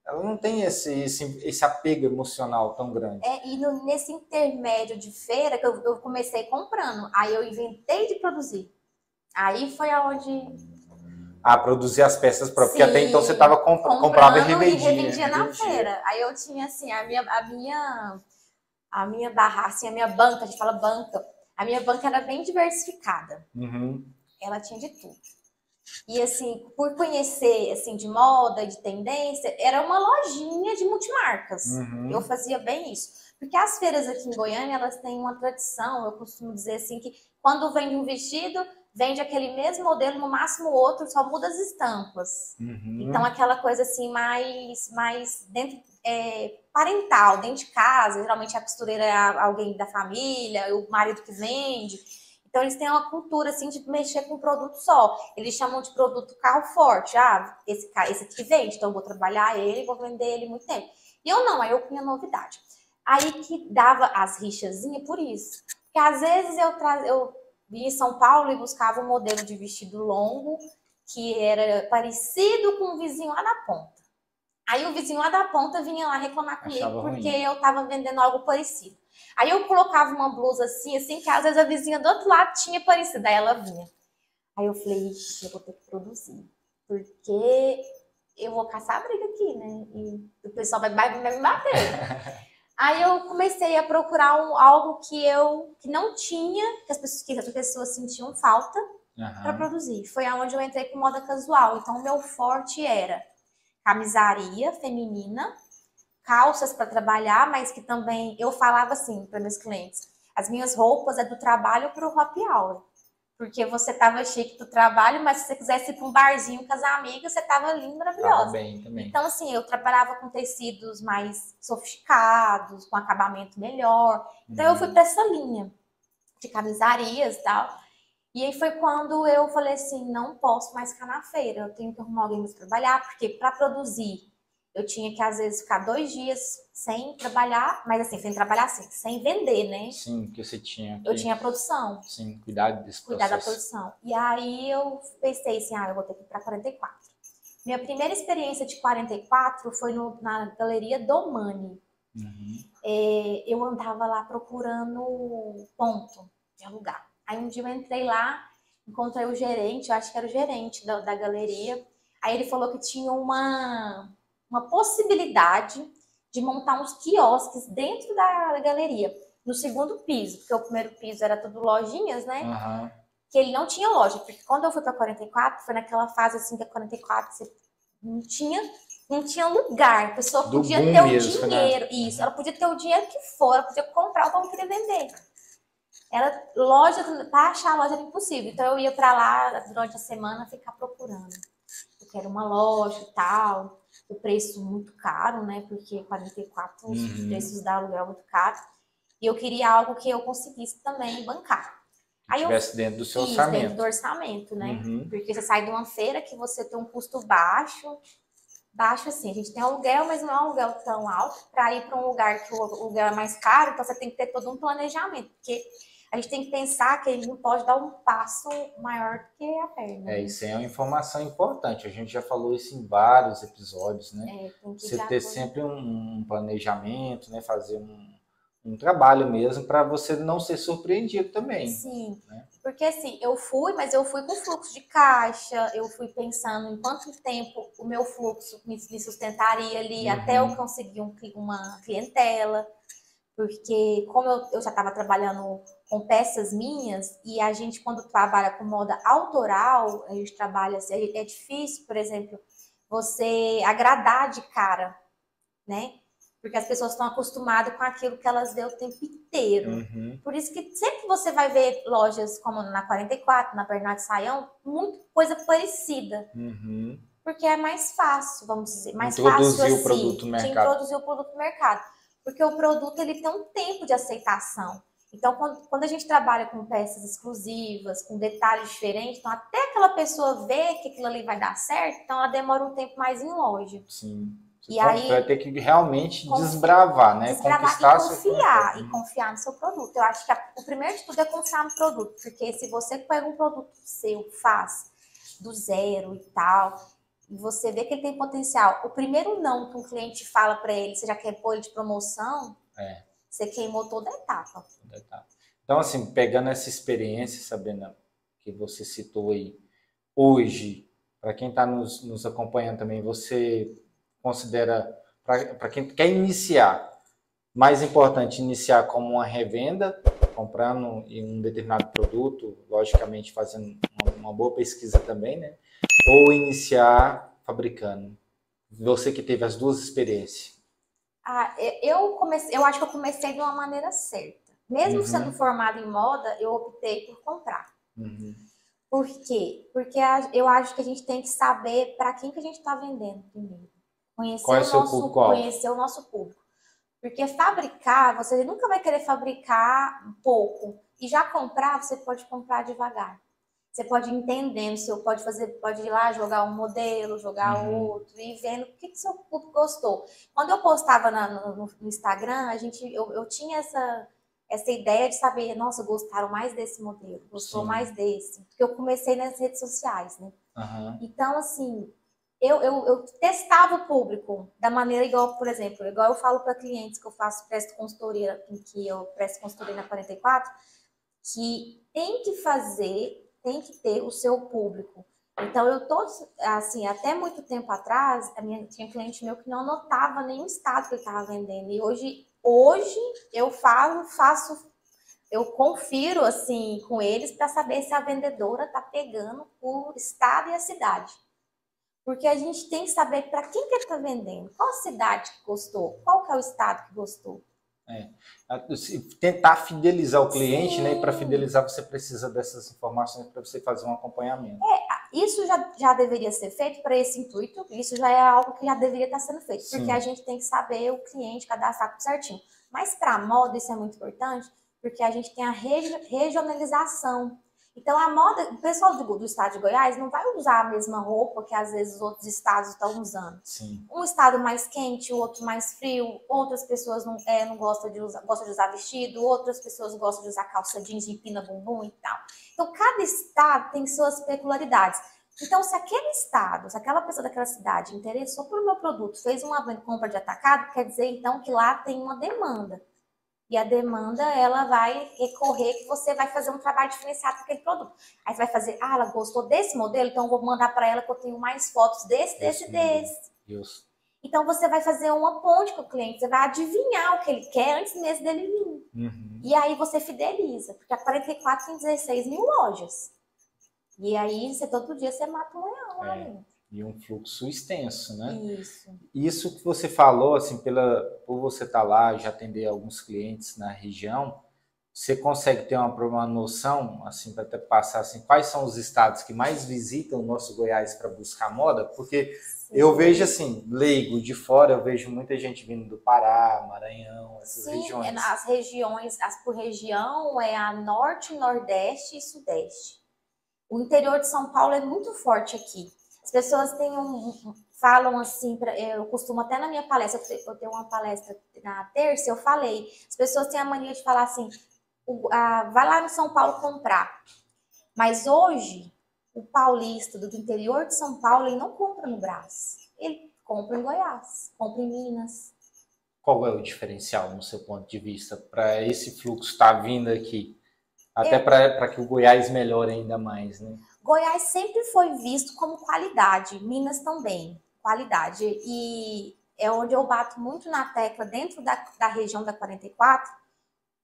ela não tem esse apego emocional tão grande. E nesse intermédio de feira que eu comecei comprando, aí eu inventei de produzir. Aí foi aonde... produzir as peças próprias, porque até então você estava comprava e revendia. Na feira. Aí eu tinha assim, a a minha barra, assim, a minha banca, a gente fala banca, a minha banca era bem diversificada. Ela tinha de tudo. E assim, por conhecer assim de moda, de tendência, era uma lojinha de multimarcas. Eu fazia bem isso. Porque as feiras aqui em Goiânia, elas têm uma tradição, eu costumo dizer assim, que quando vende um vestido, vende aquele mesmo modelo, no máximo outro, só muda as estampas. Então, aquela coisa assim, mais dentro, parental, dentro de casa. Geralmente a costureira é alguém da família, o marido que vende. Então, eles têm uma cultura, assim, de mexer com um produto só. Eles chamam de produto carro forte. Ah, esse aqui vende, então eu vou trabalhar ele, vou vender ele muito tempo. E eu não, aí eu punha novidade. Aí que dava as rixazinhas por isso. Porque às vezes eu ia em São Paulo e buscava um modelo de vestido longo que era parecido com o vizinho lá da ponta. Aí o vizinho lá da ponta vinha lá reclamar comigo porque eu tava vendendo algo parecido. Aí eu colocava uma blusa assim, que às vezes a vizinha do outro lado tinha parecido, aí ela vinha. Aí eu falei, ixi, eu vou ter que produzir, porque eu vou caçar a briga aqui, né? E o pessoal vai me bater. Aí eu comecei a procurar algo que não tinha, que as pessoas sentiam falta para produzir. Foi aonde eu entrei com moda casual. Então o meu forte era camisaria feminina, calças para trabalhar, mas que também eu falava assim para meus clientes: as minhas roupas é do trabalho para o happy hour. Porque você tava chique do trabalho, mas se você quisesse ir para um barzinho com as amigas, você tava linda, maravilhosa. Tava bem também. Então, assim, eu trabalhava com tecidos mais sofisticados, com acabamento melhor. Então, eu fui para essa linha de camisarias e tal. E aí foi quando eu falei assim, não posso mais ficar na feira, eu tenho que arrumar alguém para trabalhar, porque para produzir eu tinha que às vezes ficar 2 dias sem trabalhar, mas assim, sem trabalhar assim, sem vender, né? Sim, porque você tinha que... Eu tinha produção. Sim, cuidar desse processo. Cuidar da produção. E aí eu pensei assim, eu vou ter que ir para 44. Minha primeira experiência de 44 foi na Galeria Domani. Eu andava lá procurando ponto de alugar. Aí um dia eu entrei lá, encontrei o gerente, eu acho que era o gerente da galeria. Aí ele falou que tinha uma possibilidade de montar uns quiosques dentro da galeria, no segundo piso, porque o primeiro piso era tudo lojinhas, né? Que ele não tinha loja, porque quando eu fui para 44, foi naquela fase assim que a 44 você não tinha lugar, a pessoa podia ter o dinheiro, isso, ela podia ter o dinheiro que for, ela podia comprar o que ela queria vender. Era loja, para achar a loja era impossível. Então eu ia para lá durante a semana ficar procurando. Eu quero uma loja e tal. O preço muito caro, né? Porque 44, os preços da aluguel é muito caro. E eu queria algo que eu conseguisse também bancar. Aí estivesse dentro do seu orçamento. Dentro do orçamento, né? Porque você sai de uma feira que você tem um custo baixo. Baixo assim, a gente tem aluguel, mas não é um aluguel tão alto. Para ir para um lugar que o aluguel é mais caro, então você tem que ter todo um planejamento. Porque a gente tem que pensar que ele não pode dar um passo maior que a perna. Isso é uma informação importante. A gente já falou isso em vários episódios, né? Você ter sempre um planejamento, né? Fazer um trabalho mesmo para você não ser surpreendido também. Sim, né? Porque assim, eu fui com fluxo de caixa, eu fui pensando em quanto tempo o meu fluxo me sustentaria ali até eu conseguir uma clientela. Porque como eu já estava trabalhando com peças minhas, e a gente quando trabalha com moda autoral, a gente trabalha assim, é difícil, por exemplo, você agradar de cara, né? Porque as pessoas estão acostumadas com aquilo que elas veem o tempo inteiro. Por isso que sempre você vai ver lojas como na 44, na Bernardo Saião, muita coisa parecida. Porque é mais fácil, vamos dizer, mais fácil assim, o produto no mercado. De introduzir o produto no mercado. Porque o produto ele tem um tempo de aceitação. Então, quando a gente trabalha com peças exclusivas, com detalhes diferentes, então até aquela pessoa ver que aquilo ali vai dar certo, então ela demora um tempo mais em loja. Sim. E aí vai ter que realmente desbravar, né? Conquistar e confiar no seu produto. Eu acho que o primeiro de tudo é confiar no produto, porque se você pega um produto seu, faz do zero e tal, e você vê que ele tem potencial, o primeiro não que um cliente fala para ele, você já quer pôr ele de promoção, você queimou toda a etapa. Então, assim, pegando essa experiência, Sabrina, que você citou aí, hoje, para quem está nos acompanhando também, você considera, para quem quer iniciar, Mais importante, iniciar como uma revenda, comprando em um determinado produto, logicamente fazendo uma boa pesquisa também, né? Ou iniciar fabricando. Você que teve as duas experiências. Eu acho que eu comecei de uma maneira certa. Mesmo sendo formada em moda, eu optei por comprar. Por quê? Porque eu acho que a gente tem que saber para quem que a gente está vendendo primeiro. Conhecer o nosso público. Porque fabricar, você nunca vai querer fabricar pouco. E já comprar, você pode comprar devagar. Você pode ir entendendo, pode ir lá jogar um modelo, jogar outro, e vendo o que seu público gostou. Quando eu postava no Instagram, eu tinha essa ideia de saber, nossa, gostaram mais desse modelo, gostou mais desse. Porque eu comecei nas redes sociais, né? Então, assim, eu testava o público da maneira igual, por exemplo, igual eu falo para clientes que eu presto consultoria na 44, que tem que ter o seu público. Então, eu tô, assim, até muito tempo atrás, tinha cliente meu que não anotava nenhum estado que ele estava vendendo. E hoje eu confiro, assim, com eles para saber se a vendedora está pegando o estado e a cidade. Porque a gente tem que saber para quem que está vendendo, qual cidade que gostou, qual que é o estado que gostou. Tentar fidelizar o cliente, né? E para fidelizar você precisa dessas informações para você fazer um acompanhamento. Isso já deveria ser feito para esse intuito, isso já é algo que já deveria estar sendo feito, porque a gente tem que saber o cliente, cadastrar tudo certinho. Mas para a moda isso é muito importante, porque a gente tem a regionalização. Então, a moda, o pessoal do estado de Goiás não vai usar a mesma roupa que às vezes os outros estados estão usando. Um estado mais quente, o outro mais frio, outras pessoas não gostam de usar vestido, outras pessoas gostam de usar calça jeans, empina bumbum e tal. Então, cada estado tem suas peculiaridades. Então, se aquele estado, se aquela pessoa daquela cidade interessou pelo meu produto, fez uma compra de atacado, quer dizer, então, que lá tem uma demanda. E a demanda, ela vai recorrer que você vai fazer um trabalho diferenciado com aquele produto. Aí você vai fazer, ela gostou desse modelo, então eu vou mandar para ela que eu tenho mais fotos desse. Isso. Então você vai fazer uma ponte com o cliente, você vai adivinhar o que ele quer antes mesmo dele vir. E aí você fideliza, porque a 44 tem 16 mil lojas. E aí todo dia você mata um leão lá dentro. E um fluxo extenso, né? Isso. Isso que você falou, assim, por você estar lá, já atender alguns clientes na região, você consegue ter uma noção, assim, para até passar, assim, quais são os estados que mais visitam o nosso Goiás para buscar moda? Porque eu vejo, assim, leigo de fora, eu vejo muita gente vindo do Pará, Maranhão, essas regiões. As regiões, por região é a Norte, Nordeste e Sudeste. O interior de São Paulo é muito forte aqui. As pessoas falam assim, eu costumo até na minha palestra, eu tenho uma palestra na terça, eu falei, as pessoas têm a mania de falar assim, vai lá no São Paulo comprar. Mas hoje, o paulista do interior de São Paulo, ele não compra no Brás. Ele compra em Goiás, compra em Minas. Qual é o diferencial, no seu ponto de vista, para esse fluxo estar vindo aqui? Até para que o Goiás melhore ainda mais, né? Goiás sempre foi visto como qualidade, Minas também, qualidade. E é onde eu bato muito na tecla dentro da região da 44,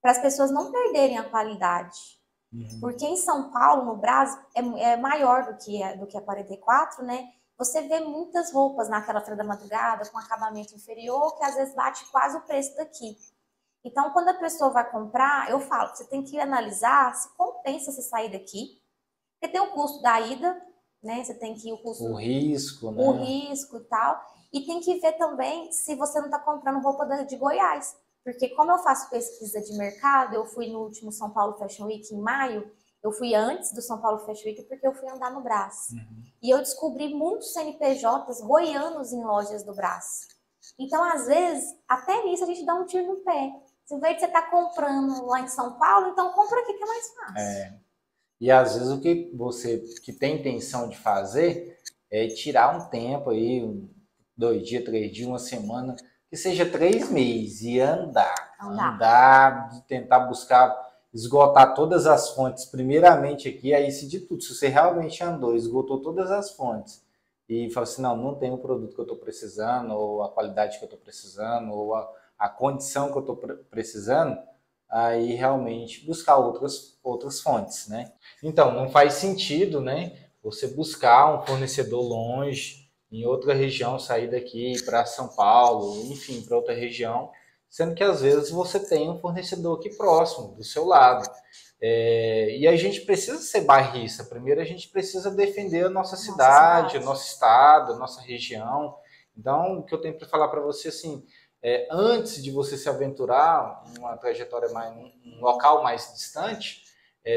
para as pessoas não perderem a qualidade. Porque em São Paulo, no Brasil, é maior do que a 44, né? Você vê muitas roupas naquela feira da madrugada com acabamento inferior, que às vezes bate quase o preço daqui. Então, quando a pessoa vai comprar, eu falo, você tem que analisar se compensa você sair daqui, porque tem o custo da ida, né? Você tem que ir o risco, né? O risco e tal. E tem que ver também se você não está comprando roupa de Goiás. Porque como eu faço pesquisa de mercado, eu fui no último São Paulo Fashion Week em maio, eu fui antes do São Paulo Fashion Week porque eu fui andar no Brás. E eu descobri muitos CNPJs goianos em lojas do Brás. Então, às vezes, até nisso a gente dá um tiro no pé. Se, em vez de você estar comprando lá em São Paulo, então compra aqui que é mais fácil. E às vezes o que você que tem intenção de fazer é tirar um tempo aí, 2 dias, 3 dias, uma semana, que seja 3 meses e andar, tentar buscar, esgotar todas as fontes, primeiramente aqui, aí se de tudo, se você realmente andou, esgotou todas as fontes e fala assim, não tem o produto que eu estou precisando, ou a qualidade que eu estou precisando, ou a a condição que eu estou precisando, aí realmente buscar outras fontes, né? Então, não faz sentido, né, você buscar um fornecedor longe, em outra região, sair daqui para São Paulo, enfim, para outra região, sendo que às vezes você tem um fornecedor aqui próximo, do seu lado. E a gente precisa ser bairrista. Primeiro a gente precisa defender a nossa cidade, o nosso estado, a nossa região. Então, o que eu tenho para falar para você, assim, antes de você se aventurar em uma trajetória um local mais distante,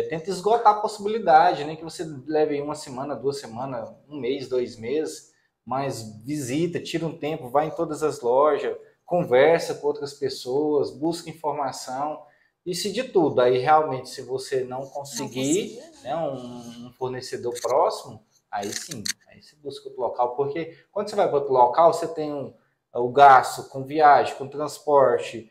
tenta esgotar a possibilidade, nem que você leve uma semana, 2 semanas, um mês, 2 meses, mas visita, tira um tempo, vai em todas as lojas, conversa com outras pessoas, busca informação. E se de tudo, aí realmente, se você não conseguir, né, um fornecedor próximo, aí sim, aí você busca outro local, porque quando você vai para outro local, você tem o gasto com viagem, com transporte,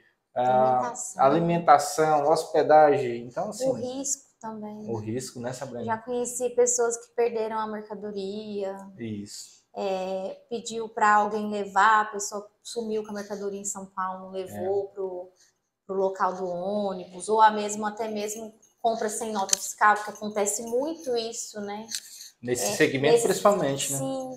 alimentação, hospedagem, então assim... O risco também. O risco, né, Sabrina? Já conheci pessoas que perderam a mercadoria. Isso. Pediu para alguém levar, a pessoa sumiu com a mercadoria em São Paulo, levou pro local do ônibus, ou até mesmo compra sem nota fiscal, porque acontece muito isso, né? Nesse segmento principalmente, né? Sim.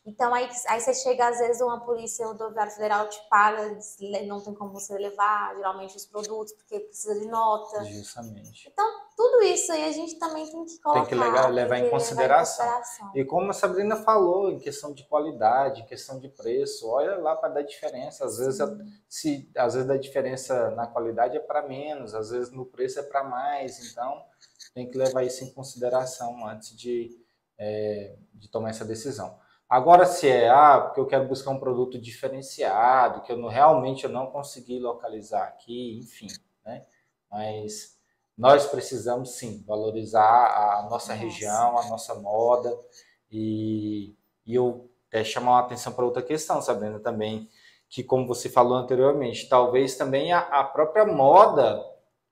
Então aí você chega, às vezes, uma polícia rodoviária federal te paga, não tem como você levar, geralmente, os produtos, porque precisa de nota. Justamente. Então, tudo isso aí a gente também tem que colocar. Tem que levar em consideração. E como a Sabrina falou, em questão de qualidade, em questão de preço, olha lá para dar diferença. Às vezes, às vezes a diferença na qualidade é para menos, às vezes no preço é para mais. Então, tem que levar isso em consideração antes de tomar essa decisão. Agora, se porque eu quero buscar um produto diferenciado, que realmente eu não consegui localizar aqui, enfim, né? Mas nós precisamos, sim, valorizar a nossa região, a nossa moda, e eu até chamar a atenção para outra questão, Sabrina, também, que como você falou anteriormente, talvez também a própria moda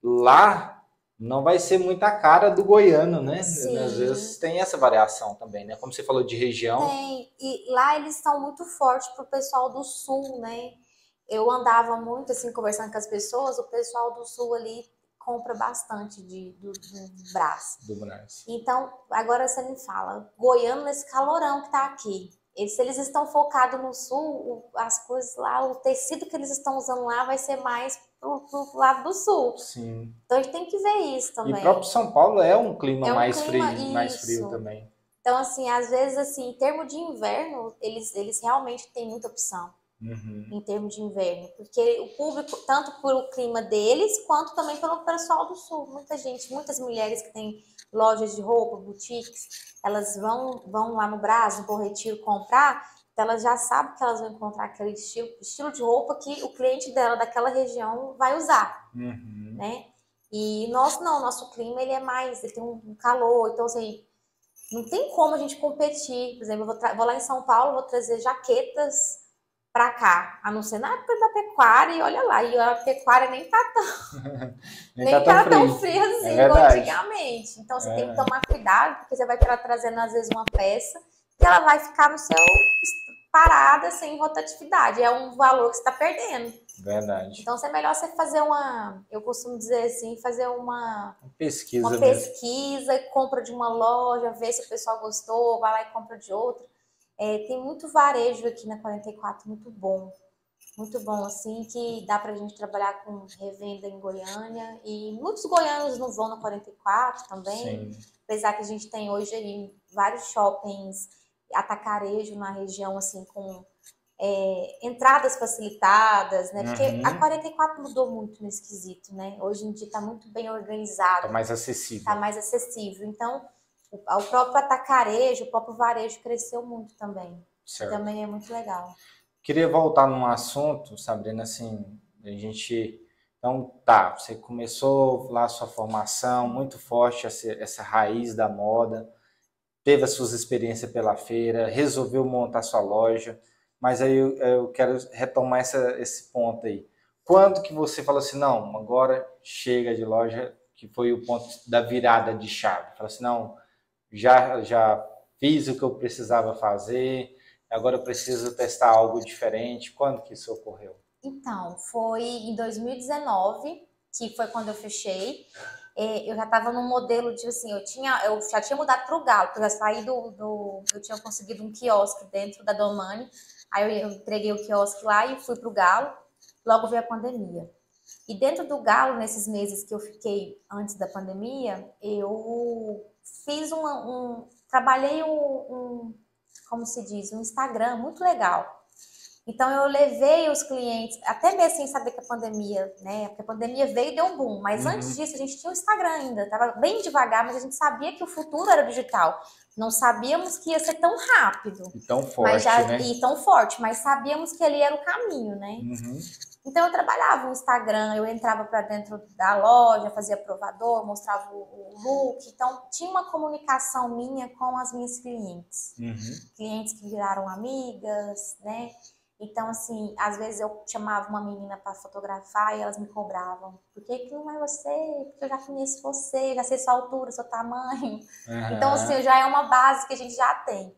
lá não vai ser muita cara do goiano, né? Sim. Às vezes tem essa variação também, né? Como você falou de região. Tem, e lá eles estão muito fortes pro pessoal do sul, né? Eu andava muito, assim, conversando com as pessoas, o pessoal do sul ali compra bastante do Brás. Do Brás. Então, agora você me fala, goiano nesse calorão que tá aqui, se eles estão focados no sul, as coisas lá, o tecido que eles estão usando lá vai ser mais pro lado do sul. Sim. Então a gente tem que ver isso também. E o próprio São Paulo é um clima mais frio também. Então, assim, às vezes, assim, em termos de inverno, eles realmente têm muita opção. Em termos de inverno, porque o público, tanto pelo clima deles, quanto também pelo pessoal do sul. Muitas mulheres que têm lojas de roupa, boutiques, elas vão lá no Brás, no Bom Retiro, comprar, então elas já sabem que elas vão encontrar aquele estilo de roupa que o cliente dela daquela região vai usar, né? E nosso clima, ele tem um calor, então assim, não tem como a gente competir. Por exemplo, eu vou lá em São Paulo, vou trazer jaquetas para cá, a não ser na época da pecuária, e olha lá, e a pecuária nem tá tão friazinha igual antigamente. Então você tem que tomar cuidado, porque você vai estar trazendo às vezes uma peça e ela vai ficar no seu parada, sem rotatividade, é um valor que você está perdendo. Verdade. Então é melhor você fazer eu costumo dizer assim, fazer uma pesquisa, compra de uma loja, ver se o pessoal gostou, vai lá e compra de outra. Tem muito varejo aqui na 44, muito bom, assim, que dá pra gente trabalhar com revenda em Goiânia, e muitos goianos não vão na 44 também. Sim. Apesar que a gente tem hoje aí vários shoppings atacarejo na região, assim, com entradas facilitadas, né? Porque a 44 mudou muito nesse quesito, né? Hoje em dia tá muito bem organizado. Tá mais acessível. Então, o próprio atacarejo, o próprio varejo cresceu muito também. Certo. Também é muito legal. Queria voltar num assunto, Sabrina, assim, Então, você começou lá a sua formação, muito forte essa raiz da moda, teve as suas experiências pela feira, resolveu montar sua loja, mas aí eu quero retomar esse ponto aí. Quando que você falou assim, não, agora chega de loja, que foi o ponto da virada de chave? Falou assim, não, já fiz o que eu precisava fazer, agora eu preciso testar algo diferente. Quando que isso ocorreu? Então, foi em 2019, que foi quando eu fechei. Eu já estava num modelo de assim, eu já tinha mudado para o Galo, porque eu já saí eu tinha conseguido um quiosque dentro da Domani, aí eu entreguei o quiosque lá e fui para o Galo, logo veio a pandemia. E dentro do Galo, nesses meses que eu fiquei antes da pandemia, eu fiz trabalhei como se diz, um Instagram muito legal. Então eu levei os clientes, até mesmo sem saber que a pandemia, né? Porque a pandemia veio e deu um boom. Mas antes disso a gente tinha o Instagram ainda, estava bem devagar, mas a gente sabia que o futuro era digital. Não sabíamos que ia ser tão rápido. E tão forte, né? E tão forte, mas sabíamos que ali era o caminho, né? Então eu trabalhava no Instagram, eu entrava para dentro da loja, fazia provador, mostrava o look. Então tinha uma comunicação minha com as minhas clientes. Clientes que viraram amigas, né? Então, assim, às vezes eu chamava uma menina para fotografar e elas me cobravam. Por que não é você? Porque eu já conheço você, já sei sua altura, seu tamanho. Então, assim, já é uma base que a gente já tem.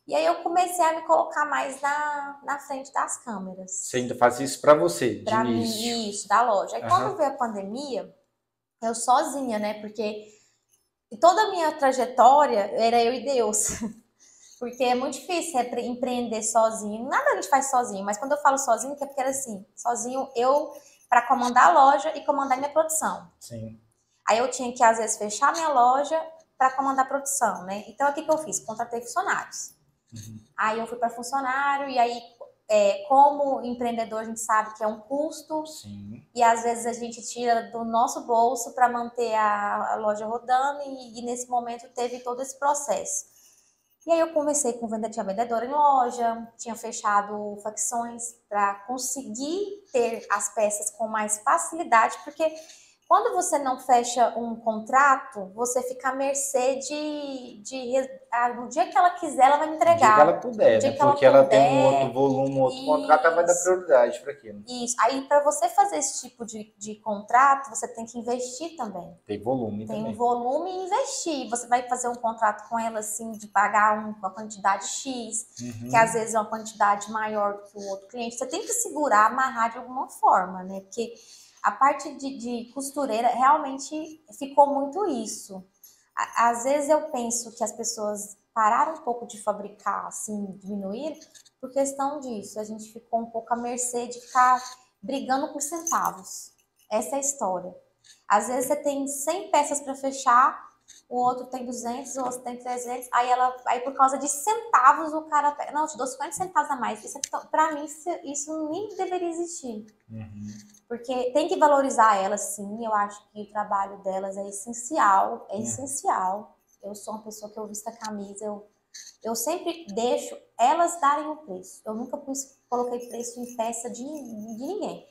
E aí eu comecei a me colocar mais na frente das câmeras. Você ainda faz isso para você, de início? Mim, isso, da loja. Aí quando veio a pandemia, eu sozinha, né? Porque toda a minha trajetória era eu e Deus. Porque é muito difícil empreender sozinho. Nada a gente faz sozinho, mas quando eu falo sozinho, é porque era assim, sozinho eu para comandar a loja e comandar minha produção. Sim. Aí eu tinha que, às vezes, fechar minha loja para comandar a produção, né? Então, o que eu fiz? Contratei funcionários. Aí eu fui para funcionário, e aí, como empreendedor, a gente sabe que é um custo. Sim. E às vezes a gente tira do nosso bolso para manter a loja rodando, e nesse momento teve todo esse processo. E aí eu conversei com tinha vendedora em loja, tinha fechado facções para conseguir ter as peças com mais facilidade, porque quando você não fecha um contrato, você fica à mercê no dia que ela quiser, ela vai me entregar. No dia que ela puder, né? Porque ela tem um outro volume, um outro contrato, ela vai dar prioridade para aquilo. Isso. Aí, para você fazer esse tipo de contrato, você tem que investir também. Tem volume também. Tem um volume e investir. Você vai fazer um contrato com ela, assim, de pagar uma quantidade X, que às vezes é uma quantidade maior que o outro cliente. Você tem que segurar, amarrar de alguma forma, né? Porque a parte de costureira realmente ficou muito isso. Às vezes eu penso que as pessoas pararam um pouco de fabricar, assim, diminuir, por questão disso. A gente ficou um pouco à mercê de ficar brigando por centavos. Essa é a história. Às vezes você tem 100 peças para fechar, o outro tem 200, o outro tem 300, aí por causa de centavos o cara pega, não, eu te dou 50 centavos a mais. Para mim, isso nem deveria existir. Porque tem que valorizar elas, sim. Eu acho que o trabalho delas é essencial, essencial. Eu sou uma pessoa que eu visto a camisa, eu sempre deixo elas darem o preço. Eu nunca coloquei preço em peça de ninguém.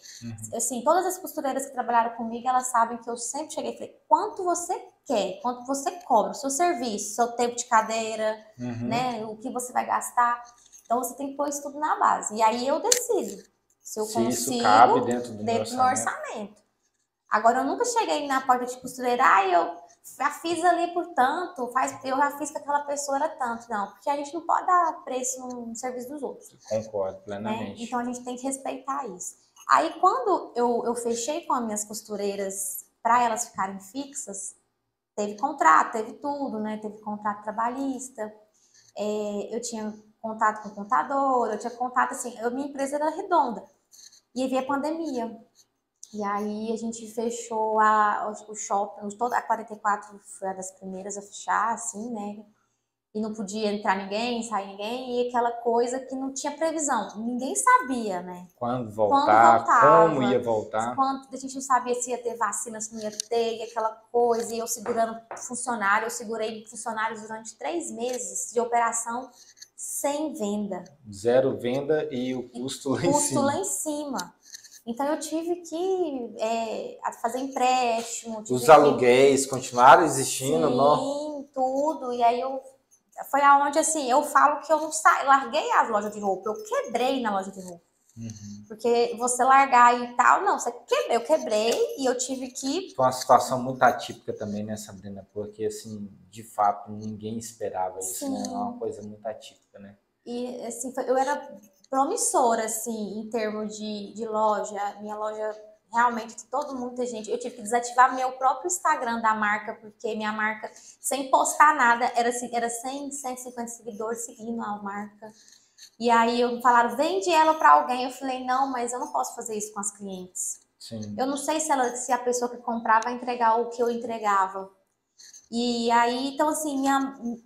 Assim, todas as costureiras que trabalharam comigo, elas sabem que eu sempre cheguei e falei, quanto você quer, quanto você cobra, o seu serviço, seu tempo de cadeira, né, o que você vai gastar. Então, você tem que pôr isso tudo na base. E aí eu decido se eu consigo, isso cabe dentro do meu orçamento. Agora, eu nunca cheguei na porta de costureira, eu já fiz ali por tanto, eu já fiz com aquela pessoa era tanto. Não, porque a gente não pode dar preço no serviço dos outros. Concordo plenamente. Né? Então, a gente tem que respeitar isso. Aí, quando eu fechei com as minhas costureiras para elas ficarem fixas, teve contrato, teve tudo, né? Teve contrato trabalhista, eu tinha contato com o contador, eu tinha contato, assim, minha empresa era redonda. E veio a pandemia. E aí a gente fechou o shopping, toda a 44 foi uma das primeiras a fechar, assim, né? E não podia entrar ninguém, sair ninguém, e aquela coisa que não tinha previsão. Ninguém sabia, né? Quando voltava, como ia voltar. A gente não sabia se ia ter vacina, se não ia ter, e aquela coisa. E eu segurando funcionário, eu segurei funcionários durante 3 meses de operação sem venda. 0 venda e o custo lá em cima. Lá em cima. Então eu tive que fazer empréstimo. Os aluguéis continuaram existindo, sim, não? Tudo. E aí foi aonde, assim, eu falo que eu não larguei as lojas de roupa, eu quebrei na loja de roupa. Porque você largar e tal, não, eu quebrei e eu tive que... Foi uma situação muito atípica também, né, Sabrina? Porque, assim, de fato, ninguém esperava isso, né? É uma coisa muito atípica, né? E assim, eu era promissora, assim, em termos de loja. Minha loja realmente todo muita gente. Eu tive que desativar meu próprio Instagram da marca, porque minha marca, sem postar nada, era 100, 150 seguidores seguindo a marca. E aí eu falaram, vende ela para alguém. Eu falei, não, mas eu não posso fazer isso com as clientes. Sim. Eu não sei se a pessoa que comprar vai entregar o que eu entregava. E aí, então assim,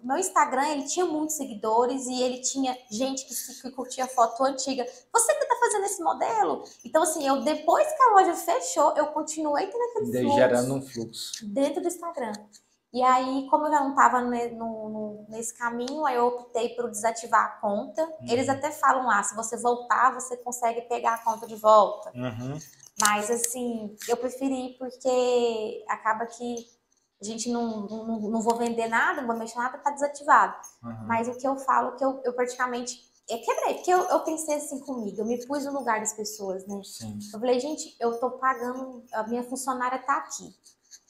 meu Instagram, ele tinha muitos seguidores e ele tinha gente que curtia foto antiga. Você que tá fazendo esse modelo? Então assim, depois que a loja fechou, eu continuei tendo aquele fluxo. Gerando um fluxo. Dentro do Instagram. E aí, como eu já não estava nesse caminho, aí eu optei por desativar a conta. Eles até falam lá, se você voltar, você consegue pegar a conta de volta. Mas assim, eu preferi porque acaba que a gente não vou vender nada, não vou mexer nada, tá desativado. Mas o que eu falo, que eu praticamente quebrei, porque eu pensei assim comigo, eu me pus no lugar das pessoas, né? Sim. Eu falei, gente, eu tô pagando, a minha funcionária tá aqui.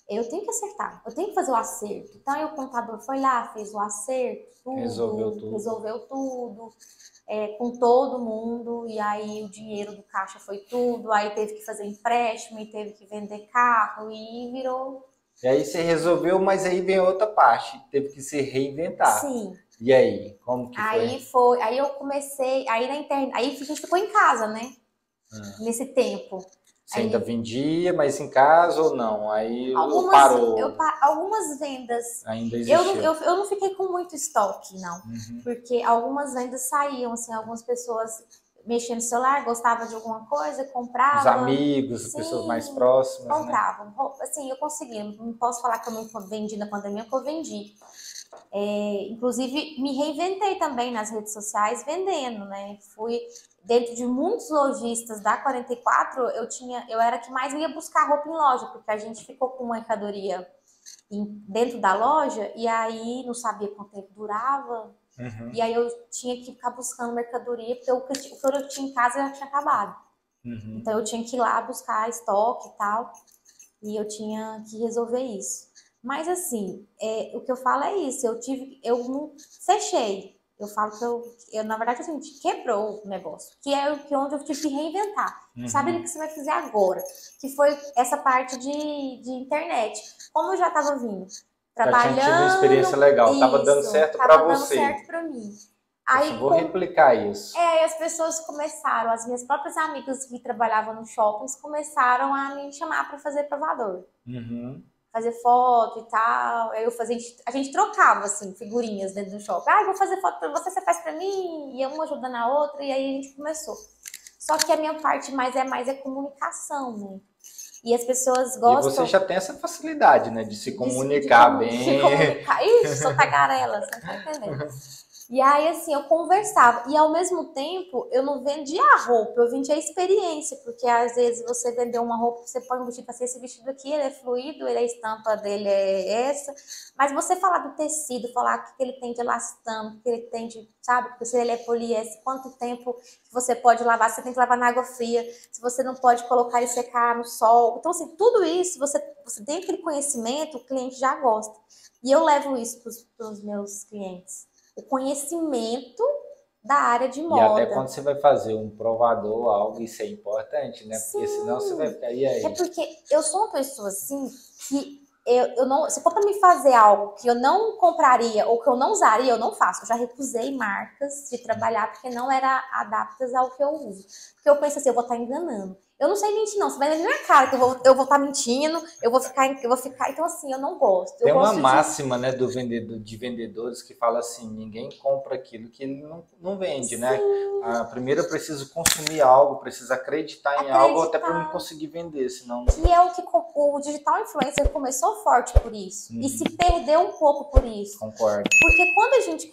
Eu tenho que acertar, eu tenho que fazer o acerto. Então, aí o contador foi lá, fez o acerto, resolveu tudo com todo mundo, e aí o dinheiro do caixa foi tudo, aí teve que fazer empréstimo, e teve que vender carro, e virou... E aí você resolveu, mas aí vem outra parte, teve que se reinventar. Sim. E aí, como que foi? Aí eu comecei, aí na internet, aí a gente ficou em casa, né? Nesse tempo. Você ainda vendia, mas em casa ou não? Aí parou. Algumas vendas. Ainda existiu. Eu não fiquei com muito estoque, não. Porque algumas vendas saíam, assim, algumas pessoas mexiam no celular, gostavam de alguma coisa, compravam. Os amigos, as pessoas mais próximas, compravam. Né? Assim, eu consegui. Não posso falar que eu não vendi na pandemia, porque eu vendi. Inclusive, me reinventei também nas redes sociais vendendo, né? Fui dentro de muitos lojistas da 44, eu era que mais ia buscar roupa em loja, porque a gente ficou com mercadoria dentro da loja e aí não sabia quanto tempo durava. E aí eu tinha que ficar buscando mercadoria, porque o que eu tinha em casa já tinha acabado. Então eu tinha que ir lá buscar estoque e tal, e eu tinha que resolver isso. Mas assim, o que eu falo é isso, eu não fechei. Eu falo que eu na verdade, assim, quebrou o negócio, que é onde eu tive que reinventar. Sabe o que você vai fazer agora? Que foi essa parte de internet. Como eu já estava vindo trabalhando... Já tinha tido uma experiência legal, estava dando certo para você. Estava dando certo para mim. Aí, vou replicar isso. Aí as pessoas começaram, as minhas próprias amigas que trabalhavam no shoppings começaram a me chamar para fazer provador. Fazer foto e tal. Aí a gente trocava, assim, figurinhas dentro do shopping. Eu vou fazer foto pra você faz pra mim. E uma ajudando a outra. E aí a gente começou. Só que a minha parte mais é comunicação, né? E as pessoas gostam... E você já tem essa facilidade, né? De se comunicar bem. De comunicar. Ixi, sou tagarela, você não tá entendendo. E aí, assim, eu conversava. E, ao mesmo tempo, eu não vendia a roupa, eu vendia a experiência. Porque, às vezes, você vendeu uma roupa, você põe um vestido, assim, esse vestido aqui, ele é fluido, a estampa dele é essa. Mas você falar do tecido, falar o que ele tem de elastano, o que ele tem de, sabe? Porque se ele é poliéster, quanto tempo que você pode lavar, você tem que lavar na água fria. Se você não pode colocar e secar no sol. Então, assim, tudo isso, você tem aquele conhecimento, o cliente já gosta. E eu levo isso para os meus clientes. O conhecimento da área de moda. E até quando você vai fazer um provador, algo, isso é importante, né? Porque senão você vai ficar, e aí? É porque eu sou uma pessoa, assim, que eu não... Se for para me fazer algo que eu não compraria ou que eu não usaria, eu não faço. Eu já recusei marcas de trabalhar porque não eram adaptas ao que eu uso. Porque eu penso assim, eu vou estar enganando. Eu não sei mentir, não. Você vai ver na minha cara que eu vou estar mentindo, eu vou ficar. Então, assim, eu não gosto. Tem uma máxima, né, de vendedores que fala assim: ninguém compra aquilo que ele não vende, Sim. Né? Primeiro eu preciso consumir algo, preciso acreditar em algo até para eu conseguir vender, senão. E é o que o digital influencer começou forte por isso. E se perdeu um pouco por isso. Concordo. Porque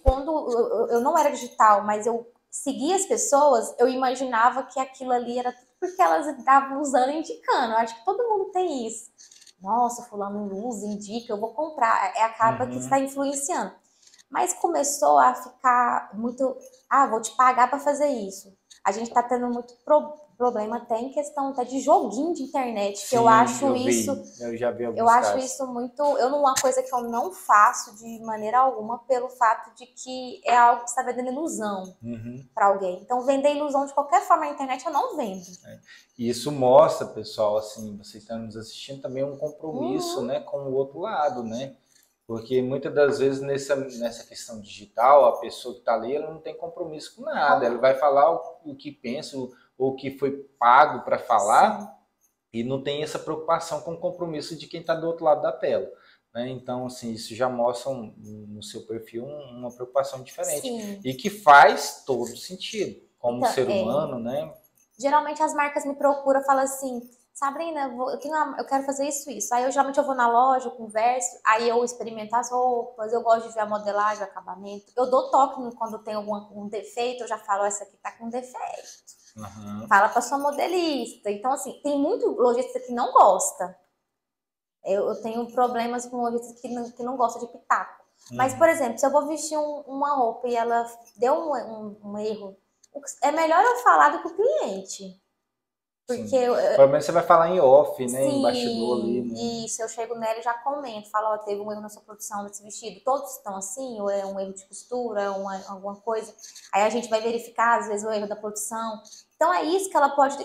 quando eu não era digital, mas eu seguia as pessoas, eu imaginava que aquilo ali era tudo porque elas estavam usando e indicando. Eu acho que todo mundo tem isso. Nossa, fulano usa, indica, eu vou comprar. Acaba que está influenciando. Mas começou a ficar muito... vou te pagar para fazer isso. A gente está tendo muito problema até em questão até de joguinho de internet, que Sim, eu acho eu já vi alguns eu acho casos. isso muito, uma coisa que eu não faço de maneira alguma pelo fato de que é algo que está vendendo ilusão para alguém. Então, vender ilusão de qualquer forma na internet eu não vendo. E isso mostra, pessoal, assim, vocês estão nos assistindo também um compromisso, né, com o outro lado, né? Porque muitas das vezes nessa questão digital, a pessoa que está ali, ela não tem compromisso com nada. Ela vai falar o que pensa, o que foi pago para falar. Sim. E não tem essa preocupação com o compromisso de quem está do outro lado da tela. Né? Então, assim, isso já mostra no seu perfil uma preocupação diferente. Sim. E que faz todo sentido, como então, ser humano, né? Geralmente as marcas me procuram e falam assim, Sabrina, eu quero fazer isso. Aí geralmente eu vou na loja, eu converso, aí eu experimento as roupas, eu gosto de ver a modelagem, o acabamento. Eu dou toque quando tem algum defeito, eu já falo, essa aqui tá com defeito. Fala para sua modelista. Então, assim, tem muito lojista que não gosta. Eu tenho problemas com lojistas que não gosta de pitaco. Mas, por exemplo, se eu vou vestir uma roupa e ela deu um erro, é melhor eu falar do que o cliente. Porque pelo menos você vai falar em off, né? Sim, em bastidor ali, né? Isso, eu chego nela e já comento, falo, ó, teve um erro na sua produção desse vestido, todos estão assim, ou é um erro de costura, alguma coisa. Aí a gente vai verificar, às vezes, o erro da produção. Então é isso que ela pode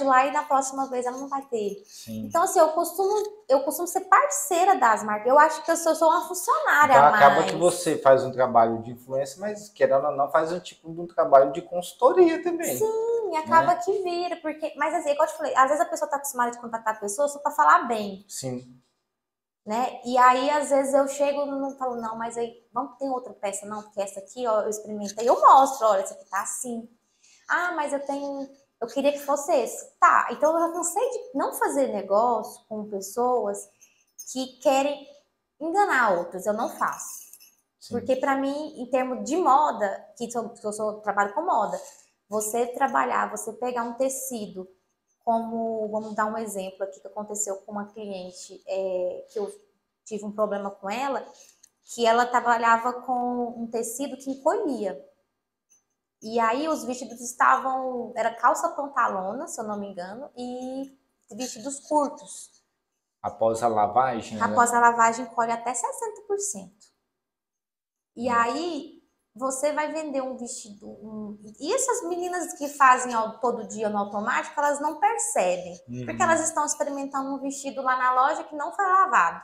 ir lá e na próxima vez ela não vai ter. Sim. Então, assim, eu costumo ser parceira das marcas. Eu acho que eu sou uma funcionária então, a mais. acaba que você faz um trabalho de influência, mas querendo ou não, faz um tipo de um trabalho de consultoria também. Sim, acaba que vira, porque... Mas assim, como eu te falei, às vezes a pessoa tá acostumada de contratar a pessoa só pra falar bem. Sim. Né? E aí, às vezes, eu chego e não falo, não, mas aí, vamos ter outra peça, não, porque essa aqui, ó, eu experimentei, eu mostro, olha, essa aqui tá assim. Ah, mas eu queria que fosse esse. Tá, então eu já cansei de não fazer negócio com pessoas que querem enganar outras, eu não faço. Sim. Porque para mim, em termos de moda, trabalho com moda, você pegar um tecido, como, vamos dar um exemplo aqui que aconteceu com uma cliente, que eu tive um problema com ela, que ela trabalhava com um tecido que encolhia. E aí os vestidos era calça pantalona, se eu não me engano, e vestidos curtos. Após a lavagem? Após a lavagem, encolhe até 60%. E aí você vai vender um vestido... E essas meninas que fazem todo dia no automático, elas não percebem. Porque elas estão experimentando um vestido lá na loja que não foi lavado.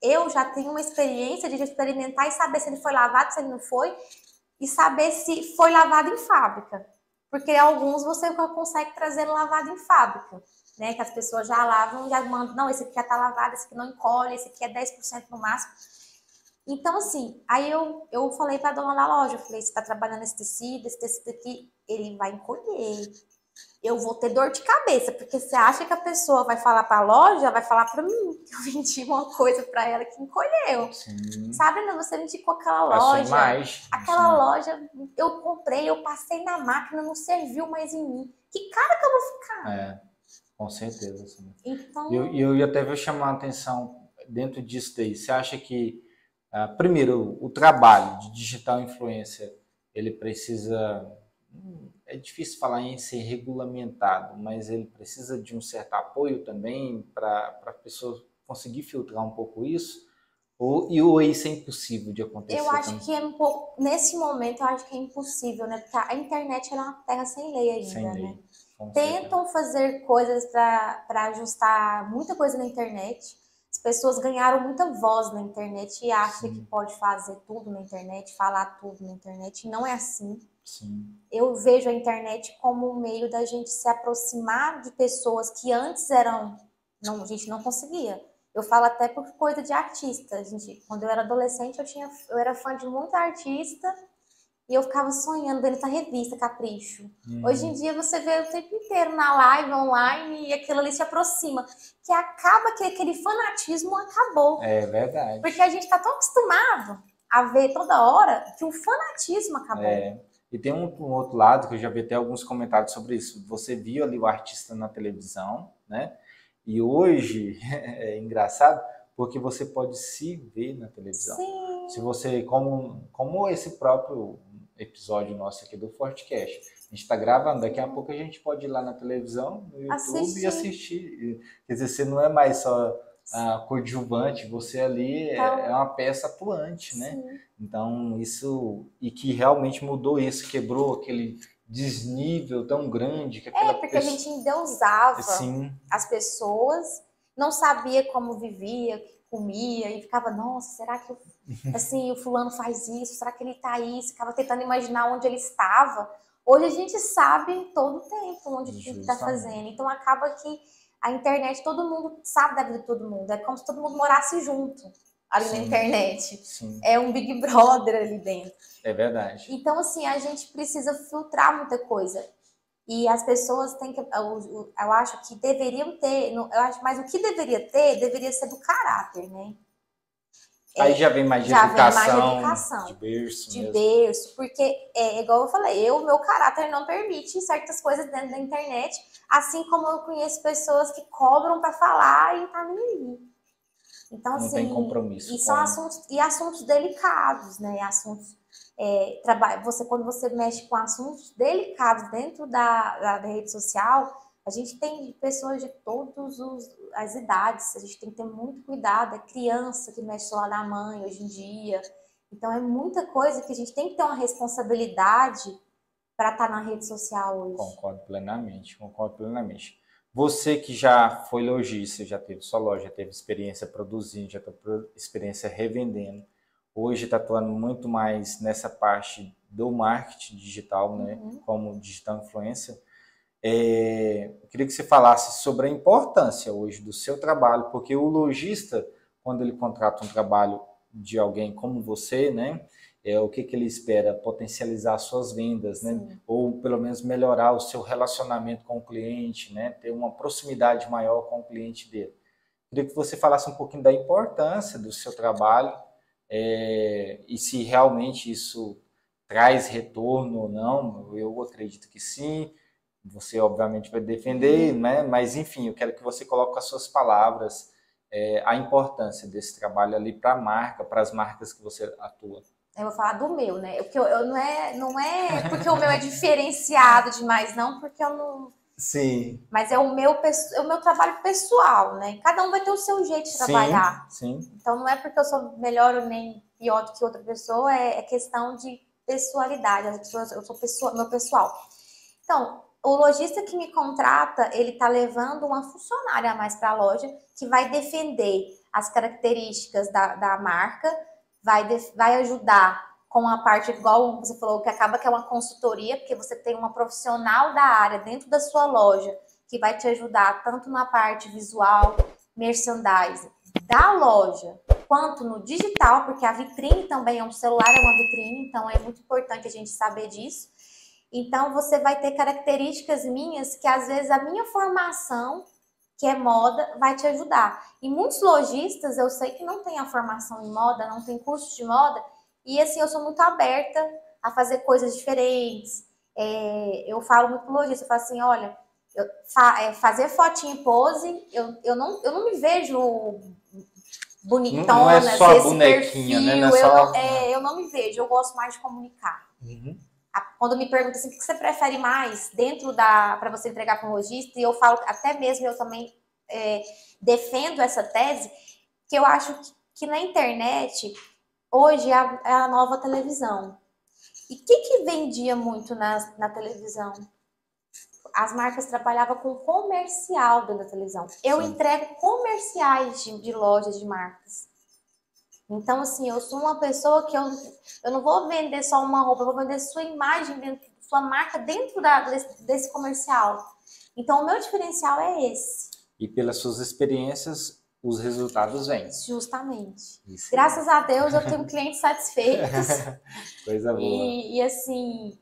Eu já tenho uma experiência de experimentar e saber se ele foi lavado, se ele não foi, e saber se foi lavado em fábrica. Porque alguns você consegue trazer lavado em fábrica, né? Que as pessoas já lavam, já mandam, não, esse aqui já tá lavado, esse aqui não encolhe, esse aqui é 10% no máximo. Então, assim, aí eu falei pra dona da loja, eu falei, você tá trabalhando esse tecido aqui, ele vai encolher. Eu vou ter dor de cabeça, porque você acha que a pessoa vai falar pra loja, vai falar pra mim, que eu vendi uma coisa pra ela que encolheu. Sim. Sabe, não, você me indicou aquela loja. Aquela loja, eu comprei, eu passei na máquina, não serviu mais em mim. Que cara que eu vou ficar? Com certeza. Sim. Então... Eu até vou chamar a atenção dentro disso daí. Você acha que, primeiro, o trabalho de digital influencer, ele precisa... É difícil falar em ser regulamentado, mas ele precisa de um certo apoio também para a pessoa conseguir filtrar um pouco isso? Ou isso é impossível de acontecer? Eu acho que é um pouco... Nesse momento, eu acho que é impossível, né? Porque a internet é uma terra sem lei ainda, sem lei, né? Tentam fazer coisas para ajustar muita coisa na internet. As pessoas ganharam muita voz na internet e acham que pode fazer tudo na internet, falar tudo na internet. Não é assim. Sim. Eu vejo a internet como um meio da gente se aproximar de pessoas que antes a gente não conseguia. Eu falo até por coisa de artista. Quando eu era adolescente, eu era fã de muita artista e eu ficava sonhando vendo essa revista Capricho. Hoje em dia você vê o tempo inteiro na live, online, e aquilo ali se aproxima. Que acaba que aquele fanatismo acabou. É verdade. Porque a gente está tão acostumado a ver toda hora que o fanatismo acabou. E tem um outro lado que eu já vi até alguns comentários sobre isso. Você viu ali o artista na televisão, né? E hoje é engraçado porque você pode se ver na televisão. Sim. Se você, como esse próprio episódio nosso aqui do Fortecast. A gente está gravando, daqui a pouco a gente pode ir lá na televisão, no YouTube e assistir. Quer dizer, você não é mais só coadjuvante, você ali é uma peça atuante, né? Sim. Então, isso, e que realmente mudou isso, quebrou aquele desnível tão grande. Que porque a gente endeusava as pessoas, não sabia como vivia, comia, e ficava, nossa, será que assim, o fulano faz isso? Será que ele tá aí? Ficava tentando imaginar onde ele estava. Hoje a gente sabe em todo o tempo onde ele está fazendo. Então acaba que a internet, todo mundo sabe da vida de todo mundo. É como se todo mundo morasse junto ali na internet. Sim. É um Big Brother ali dentro. É verdade. Então, assim, a gente precisa filtrar muita coisa. E as pessoas têm que... Eu acho que deveriam ter... Mas o que deveria ter, deveria ser do caráter, né? Aí já vem mais de educação, de berço. De berço, porque, igual eu falei, meu caráter não permite certas coisas dentro da internet, assim como eu conheço pessoas que cobram para falar e tá nem aí. Então, não assim, tem compromisso. E são assuntos delicados, né? Assuntos, quando você mexe com assuntos delicados dentro da rede social, a gente tem pessoas de todas as idades, a gente tem que ter muito cuidado, é criança que mexe lá da mãe hoje em dia. Então é muita coisa que a gente tem que ter uma responsabilidade para estar na rede social hoje. Concordo plenamente. Você que já foi lojista, já teve sua loja, já teve experiência produzindo, já teve experiência revendendo, hoje está atuando muito mais nessa parte do marketing digital, né? Como digital influencer. Eu queria que você falasse sobre a importância hoje do seu trabalho, porque o lojista, quando ele contrata um trabalho de alguém como você, né, o que ele espera? Potencializar suas vendas, né? Ou pelo menos melhorar o seu relacionamento com o cliente, né? Ter uma proximidade maior com o cliente dele. Queria que você falasse um pouquinho da importância do seu trabalho e se realmente isso traz retorno ou não. Eu acredito que sim. Você, obviamente, vai defender, né? Mas, enfim, eu quero que você coloque as suas palavras a importância desse trabalho ali para a marca, para as marcas que você atua. Eu vou falar do meu, né? Porque não é porque o meu é diferenciado demais, não, porque eu não... Sim. Mas é o meu trabalho pessoal, né? Cada um vai ter o seu jeito de trabalhar. Sim. Então, não é porque eu sou melhor ou nem pior do que outra pessoa, é questão de pessoalidade. Eu sou meu pessoal. Então, o lojista que me contrata, ele está levando uma funcionária a mais para a loja que vai defender as características da marca, vai ajudar com a parte, igual você falou, que acaba que é uma consultoria, porque você tem uma profissional da área dentro da sua loja que vai te ajudar tanto na parte visual, merchandising da loja, quanto no digital, porque a vitrine também um celular, é uma vitrine, então é muito importante a gente saber disso. Então, você vai ter características minhas que, às vezes, a minha formação, que é moda, vai te ajudar. E muitos lojistas, eu sei que não tem a formação em moda, não tem curso de moda, e, assim, eu sou muito aberta a fazer coisas diferentes. Eu falo muito pro lojista, eu falo assim, olha, fazer fotinho em pose, eu não me vejo bonitona, não é só a bonequinha, perfil, né? Eu não me vejo, eu gosto mais de comunicar. Quando me perguntam assim, o que você prefere mais dentro para você entregar para um lojista, e eu falo, até mesmo eu também defendo essa tese, que eu acho que na internet, hoje é a nova televisão. E o que vendia muito na televisão? As marcas trabalhavam com comercial dentro da televisão. Eu entrego comerciais de lojas de marcas. Então, assim, eu sou uma pessoa que eu não vou vender só uma roupa, eu vou vender sua imagem, sua marca dentro desse comercial. Então, o meu diferencial é esse. E pelas suas experiências, os resultados vêm. Justamente. Isso. Graças a Deus, eu tenho clientes satisfeitos. Coisa boa. E assim,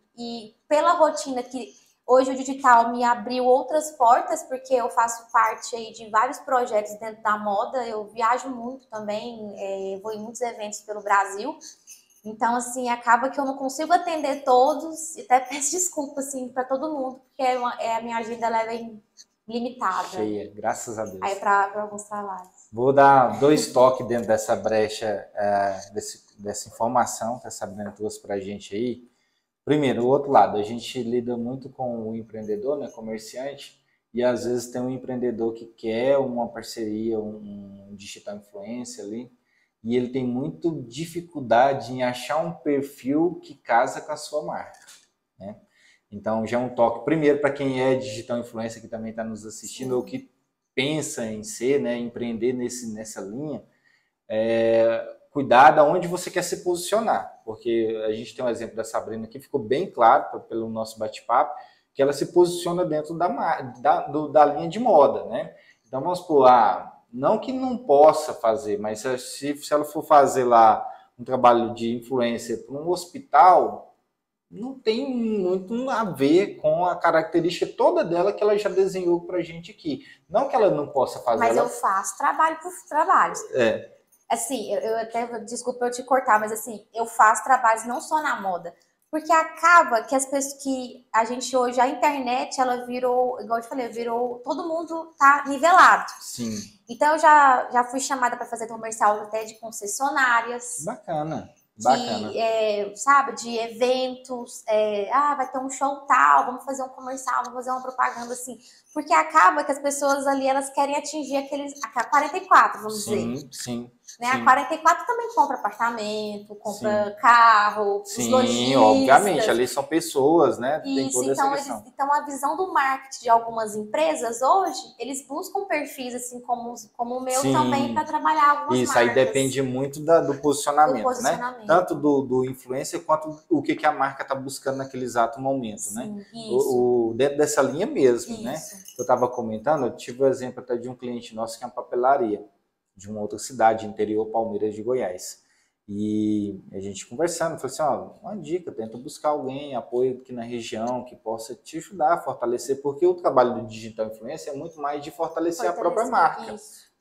pela rotina que hoje o digital me abriu outras portas, porque eu faço parte aí de vários projetos dentro da moda, eu viajo muito também, vou em muitos eventos pelo Brasil, então assim, acaba que eu não consigo atender todos, e até peço desculpa assim, para todo mundo, porque a minha agenda ela é bem limitada. Cheia, graças a Deus. Aí para alguns trabalhos. Vou dar 2 toques dentro dessa brecha, dessa informação que essa Sabrina trouxe para a gente aí. Primeiro, o outro lado, a gente lida muito com o empreendedor, né, comerciante, e às vezes tem um empreendedor que quer uma parceria, um digital influencer ali, e ele tem muito dificuldade em achar um perfil que casa com a sua marca, né? Então, já é um toque, primeiro, para quem é digital influencer que também está nos assistindo, ou que pensa em ser, né, empreender nessa linha, cuidar de onde você quer se posicionar, porque a gente tem um exemplo da Sabrina que ficou bem claro pelo nosso bate-papo, que ela se posiciona dentro da linha de moda, né? Então vamos supor, não que não possa fazer, mas se ela for fazer lá um trabalho de influencer para um hospital, não tem muito a ver com a característica toda dela que ela já desenhou para a gente aqui. Não que ela não possa fazer. Mas eu faço trabalho por trabalho. Assim, eu até, desculpa eu te cortar, mas assim, eu faço trabalhos não só na moda, porque acaba que as pessoas que a gente hoje, a internet, ela virou, igual eu te falei, virou, todo mundo tá nivelado. Sim. Então eu já fui chamada para fazer comercial até de concessionárias. Bacana. Sabe, de eventos, vai ter um show tal, vamos fazer um comercial, vamos fazer uma propaganda assim, porque acaba que as pessoas ali, elas querem atingir a 44, vamos dizer. Sim. Né? A 44 também compra apartamento, compra sim. carro, os lojistas. Sim, obviamente, ali são pessoas, né? Tem toda essa questão. Então, a visão do marketing de algumas empresas hoje, eles buscam perfis assim como o meu também para trabalhar algumas marcas. Isso, aí depende muito do posicionamento, né? Tanto do influencer quanto o que a marca está buscando naquele exato momento, né? Dentro dessa linha mesmo, né? Eu estava comentando, eu tive o exemplo até de um cliente nosso que é uma papelaria de uma outra cidade, interior Palmeiras de Goiás. E a gente conversando, falou assim, uma dica, tenta buscar alguém, apoio aqui na região, que possa te ajudar a fortalecer, porque o trabalho do digital influencer é muito mais de fortalecer a própria marca,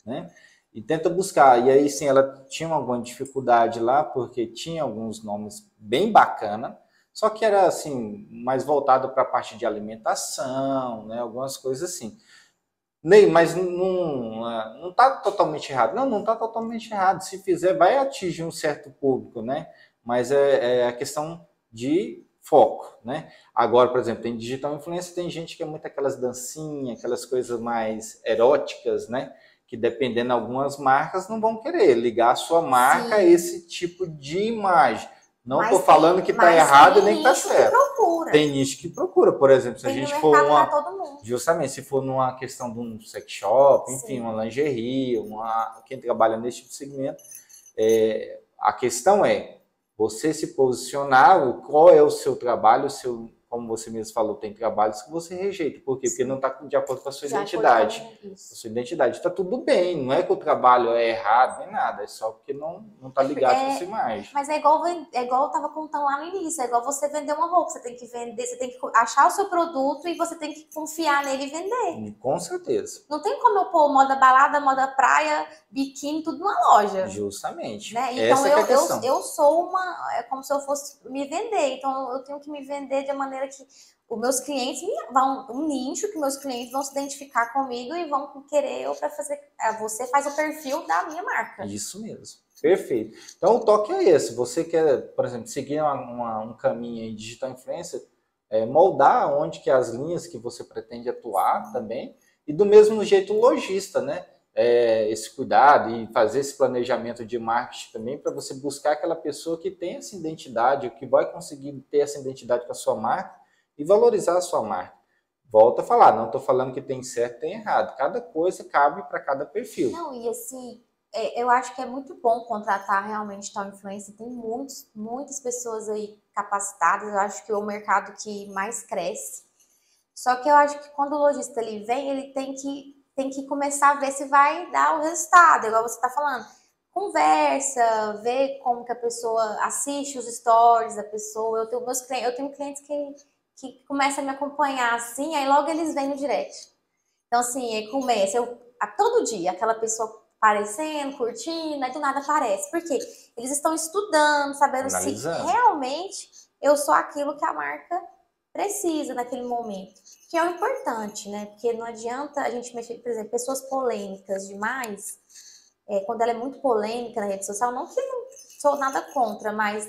né? E tenta buscar. E aí, sim, ela tinha alguma dificuldade lá, porque tinha alguns nomes bem bacana, só que era, assim, mais voltado para a parte de alimentação, né? Algumas coisas assim. Ney, mas não está totalmente errado. Não está totalmente errado. Se fizer, vai atingir um certo público, né? Mas é a questão de foco, né? Agora, por exemplo, tem digital influencer, tem gente que é muito aquelas dancinhas, aquelas coisas mais eróticas, né? Que dependendo, algumas marcas não vão querer ligar a sua marca a esse tipo de imagem. Não estou falando que está errado e nem está certo. Tem nicho que procura, por exemplo, se a gente for justamente, se for numa questão de um sex shop, enfim, uma lingerie, quem trabalha nesse tipo de segmento, a questão é você se posicionar, qual é o seu trabalho, como você mesmo falou, tem trabalhos que você rejeita. Por quê? Porque não está de acordo com a sua identidade. A sua identidade está tudo bem, não é que o trabalho é errado, nem nada, é só porque não está ligado com a sua imagem. Mas é igual eu estava contando lá no início, é igual você vender uma roupa, você tem que vender, você tem que achar o seu produto e você tem que confiar nele e vender. Com certeza. Não tem como eu pôr moda balada, moda praia, biquíni, tudo numa loja. Justamente. Né? Então eu sou é como se eu fosse me vender, então eu tenho que me vender de maneira que os meus clientes um nicho que meus clientes vão se identificar comigo e vão querer eu para fazer. Você faz o perfil da minha marca. Isso mesmo. Perfeito. Então o toque é esse. Você quer, por exemplo, seguir um caminho em digital influencer, moldar onde que as linhas que você pretende atuar também, e do mesmo jeito o lojista, né? Esse cuidado e fazer esse planejamento de marketing também para você buscar aquela pessoa que tem essa identidade, que vai conseguir ter essa identidade com a sua marca e valorizar a sua marca. Volto a falar, não estou falando que tem certo e tem errado. Cada coisa cabe para cada perfil. Não, e assim, eu acho que é muito bom contratar realmente tal influencer. Tem muitas pessoas aí capacitadas. Eu acho que é o mercado que mais cresce. Só que eu acho que quando o lojista ele vem, ele tem que começar a ver se vai dar o resultado, igual você está falando. Conversa, vê como que a pessoa assiste os stories da pessoa. Eu tenho clientes que começam a me acompanhar assim, aí logo eles vêm no direct. Então, assim, aí começa, a todo dia, aquela pessoa aparecendo, curtindo, aí do nada aparece. Por quê? Eles estão estudando, sabendo se realmente eu sou aquilo que a marca precisa naquele momento. Que é o importante, né? Porque não adianta a gente mexer, por exemplo, pessoas polêmicas demais, quando ela é muito polêmica na rede social, não que eu sou nada contra, mas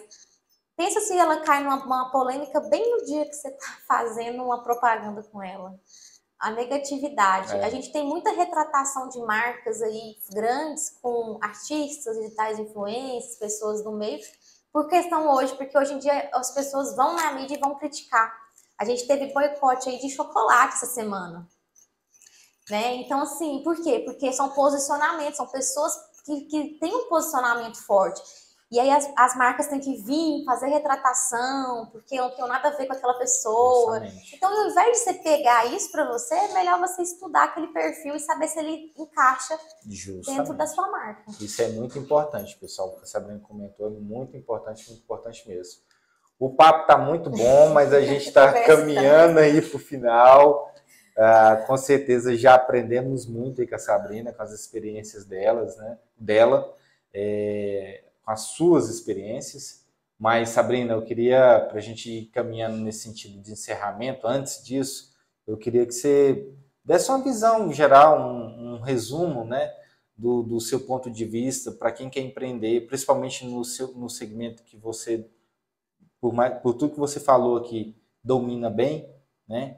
Pensa se ela cai numa polêmica bem no dia que você está fazendo uma propaganda com ela. A negatividade. A gente tem muita retratação de marcas aí grandes com artistas, digitais influencers, pessoas do meio, por questão hoje, porque hoje em dia as pessoas vão na mídia e vão criticar. A gente teve boicote aí de chocolate essa semana. Né? Então, assim, por quê? Porque são posicionamentos, são pessoas que têm um posicionamento forte. E aí as marcas têm que vir fazer retratação, porque eu não tenho nada a ver com aquela pessoa. Justamente. Então, ao invés de você pegar isso para você, é melhor você estudar aquele perfil e saber se ele encaixa dentro da sua marca. Isso é muito importante, pessoal. O que a Sabrina comentou é muito importante mesmo. O papo está muito bom, mas a gente está caminhando aí para o final. Com certeza já aprendemos muito aí com a Sabrina, com as experiências dela, com as suas experiências. Mas, Sabrina, eu queria, para a gente ir caminhando nesse sentido de encerramento, antes disso, eu queria que você desse uma visão geral, um resumo, né, do seu ponto de vista para quem quer empreender, principalmente no segmento que você, por tudo que você falou aqui, domina bem, né?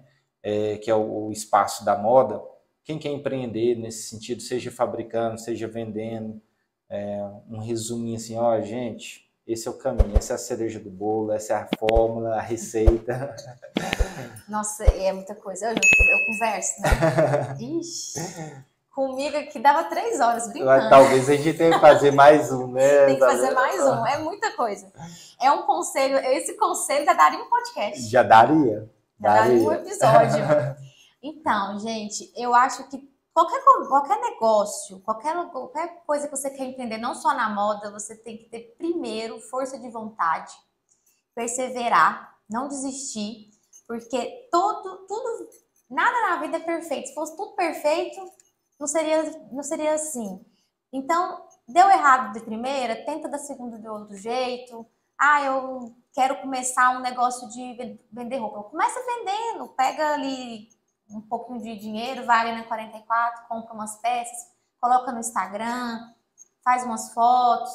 Que é o espaço da moda. Quem quer empreender nesse sentido, seja fabricando, seja vendendo, um resuminho assim, ó, gente, esse é o caminho, essa é a cereja do bolo, essa é a fórmula, a receita. Nossa, é muita coisa. Eu converso, né? Ixi, comigo aqui dava 3 horas brincando. Talvez a gente tenha que fazer mais um, né? Tem que fazer mais um, é muita coisa. É um conselho, esse conselho já daria um podcast. Já daria. Daria um episódio. Então, gente, eu acho que qualquer negócio, qualquer coisa que você quer empreender, não só na moda, você tem que ter primeiro força de vontade, perseverar, não desistir, porque nada na vida é perfeito. Se fosse tudo perfeito, não seria assim. Então, deu errado de primeira, tenta da segunda de outro jeito. Eu quero começar um negócio de vender roupa. Começa vendendo, pega ali um pouquinho de dinheiro, vai ali na 44, compra umas peças, coloca no Instagram, faz umas fotos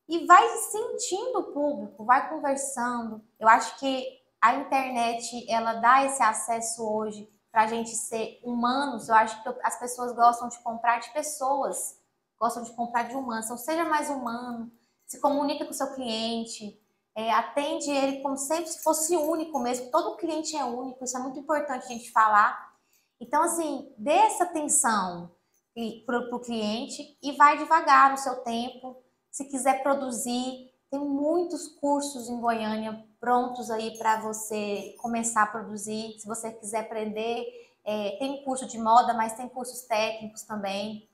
e vai sentindo o público, vai conversando. Eu acho que a internet, ela dá esse acesso hoje para a gente ser humanos. Eu acho que as pessoas gostam de comprar de pessoas, gostam de comprar de humanos. Então, seja mais humano, se comunica com o seu cliente, atende ele como sempre se fosse único mesmo. Todo cliente é único, isso é muito importante a gente falar. Então, assim, dê essa atenção para o cliente e vai devagar no seu tempo. Se quiser produzir, tem muitos cursos em Goiânia prontos aí para você começar a produzir. Se você quiser aprender, tem curso de moda, mas tem cursos técnicos também.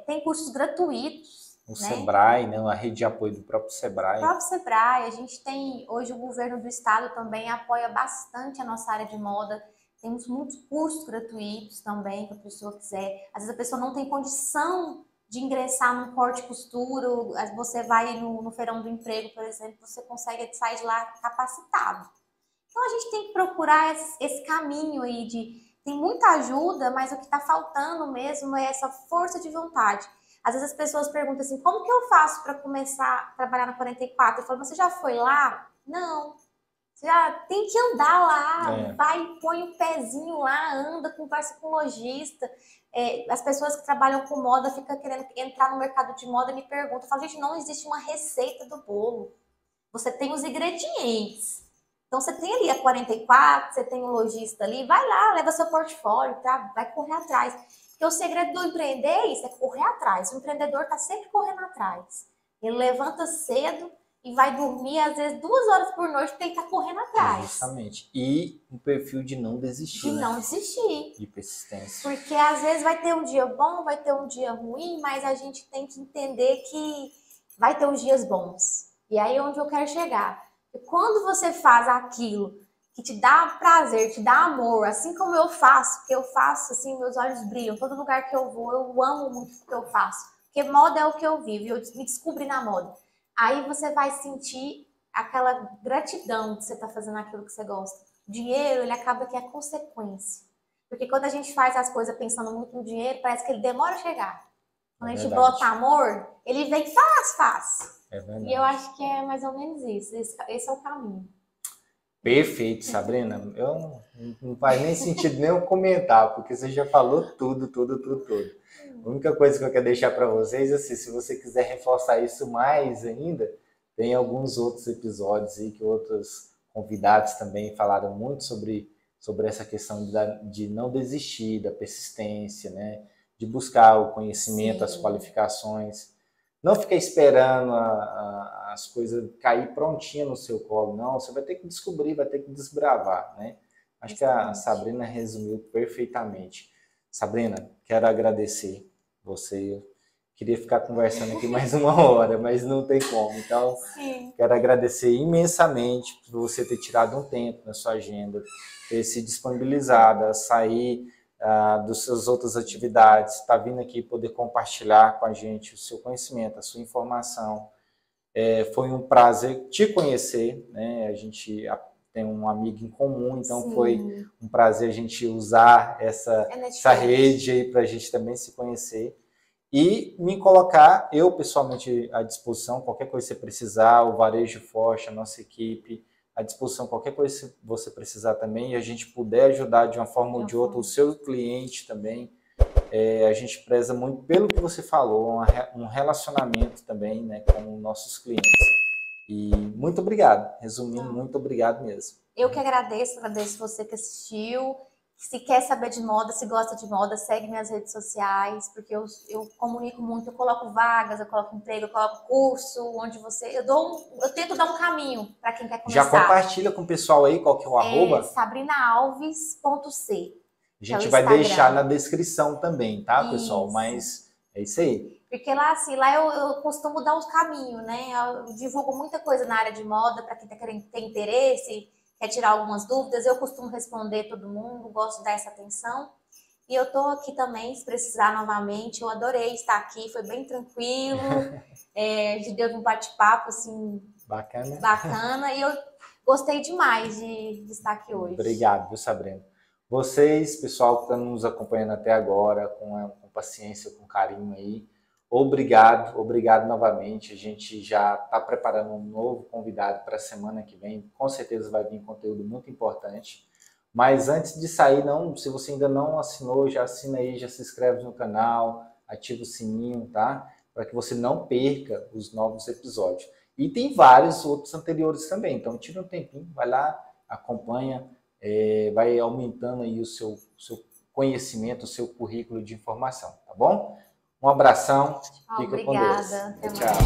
Tem cursos gratuitos. O Sebrae, né? A rede de apoio do próprio Sebrae. O próprio Sebrae, a gente tem, hoje o governo do estado também apoia bastante a nossa área de moda. Temos muitos cursos gratuitos também, que a pessoa quiser. Às vezes a pessoa não tem condição de ingressar num corte e costura, você vai no feirão do emprego, por exemplo, você consegue sair de lá capacitado. Então a gente tem que procurar esse caminho aí tem muita ajuda, mas o que está faltando mesmo é essa força de vontade. Às vezes as pessoas perguntam assim, como que eu faço para começar a trabalhar na 44? Eu falo, você já foi lá? Não. Você já tem que andar lá, vai, põe o pezinho lá, anda, conversa com o lojista. As pessoas que trabalham com moda ficam querendo entrar no mercado de moda e me perguntam. Eu falo, gente, não existe uma receita do bolo. Você tem os ingredientes. Então, você tem ali a 44, você tem um lojista ali, vai lá, leva seu portfólio, vai correr atrás. Porque o segredo do empreender é isso, é correr atrás. O empreendedor está sempre correndo atrás. Ele levanta cedo e vai dormir, às vezes, 2 horas por noite, porque ele está correndo atrás. Justamente. E um perfil de não desistir. De não desistir. De persistência. Porque, às vezes, vai ter um dia bom, vai ter um dia ruim, mas a gente tem que entender que vai ter os dias bons. E aí é onde eu quero chegar. E quando você faz aquilo que te dá prazer, te dá amor, assim como eu faço, porque eu faço, assim, meus olhos brilham, todo lugar que eu vou, eu amo muito o que eu faço. Porque moda é o que eu vivo, eu me descobri na moda. Aí você vai sentir aquela gratidão de você estar fazendo aquilo que você gosta. O dinheiro, ele acaba que é consequência. Porque quando a gente faz as coisas pensando muito no dinheiro, parece que ele demora a chegar. Quando a gente bota amor, ele vem fácil. É verdade. E eu acho que é mais ou menos isso. Esse é o caminho. Perfeito, Sabrina. Não faz nem sentido nem eu comentar, porque você já falou tudo. A única coisa que eu quero deixar para vocês é assim, se você quiser reforçar isso mais ainda, tem alguns outros episódios aí que outros convidados também falaram muito sobre essa questão de não desistir, da persistência, né? De buscar o conhecimento, Sim. as qualificações. Não ficar esperando as coisas cair prontinha no seu colo, não. Você vai ter que descobrir, vai ter que desbravar, né? Acho que a Sabrina resumiu perfeitamente. Sabrina, quero agradecer você. Eu queria ficar conversando aqui mais uma hora, mas não tem como. Então, Sim. quero agradecer imensamente por você ter tirado um tempo na sua agenda, ter se disponibilizado a sair das suas outras atividades, está vindo aqui poder compartilhar com a gente o seu conhecimento, a sua informação. Foi um prazer te conhecer, né? A gente tem um amigo em comum, então Sim. Foi um prazer a gente usar essa rede aí para a gente também se conhecer. E me colocar, eu pessoalmente à disposição, qualquer coisa que você precisar, o Varejo Forte, a nossa equipe, à disposição, qualquer coisa que você precisar também, e a gente puder ajudar de uma forma ou de outra o seu cliente também. A gente preza muito pelo que você falou, um relacionamento também, né, com nossos clientes. E muito obrigado, resumindo, muito obrigado mesmo. Eu que agradeço você que assistiu. Se quer saber de moda, se gosta de moda, segue minhas redes sociais, porque eu comunico muito, eu coloco vagas, eu coloco emprego, eu coloco curso, onde você... Eu tento dar um caminho para quem quer começar. Já compartilha com o pessoal aí, qual que é o arroba? sabrinaalves.c. A gente vai deixar na descrição também, tá, pessoal? Mas é isso aí. Porque lá eu costumo dar uns caminhos, né? Eu divulgo muita coisa na área de moda para quem tem interesse, quer tirar algumas dúvidas. Eu costumo responder todo mundo, gosto de dar essa atenção. E eu tô aqui também, se precisar novamente. Eu adorei estar aqui, foi bem tranquilo. A gente deu um bate-papo, assim, bacana. E eu gostei demais de estar aqui hoje. Obrigado, viu, Sabrina? Vocês, pessoal que está nos acompanhando até agora, com paciência, com carinho aí, obrigado novamente. A gente já está preparando um novo convidado para a semana que vem. Com certeza vai vir conteúdo muito importante. Mas antes de sair, se você ainda não assinou, já assina aí, já se inscreve no canal, ativa o sininho, tá? Para que você não perca os novos episódios. E tem vários outros anteriores também, então tira um tempinho, vai lá, acompanha, vai aumentando aí o seu conhecimento, o seu currículo de informação, tá bom? Um abração, fica com Deus. Obrigada. Tchau.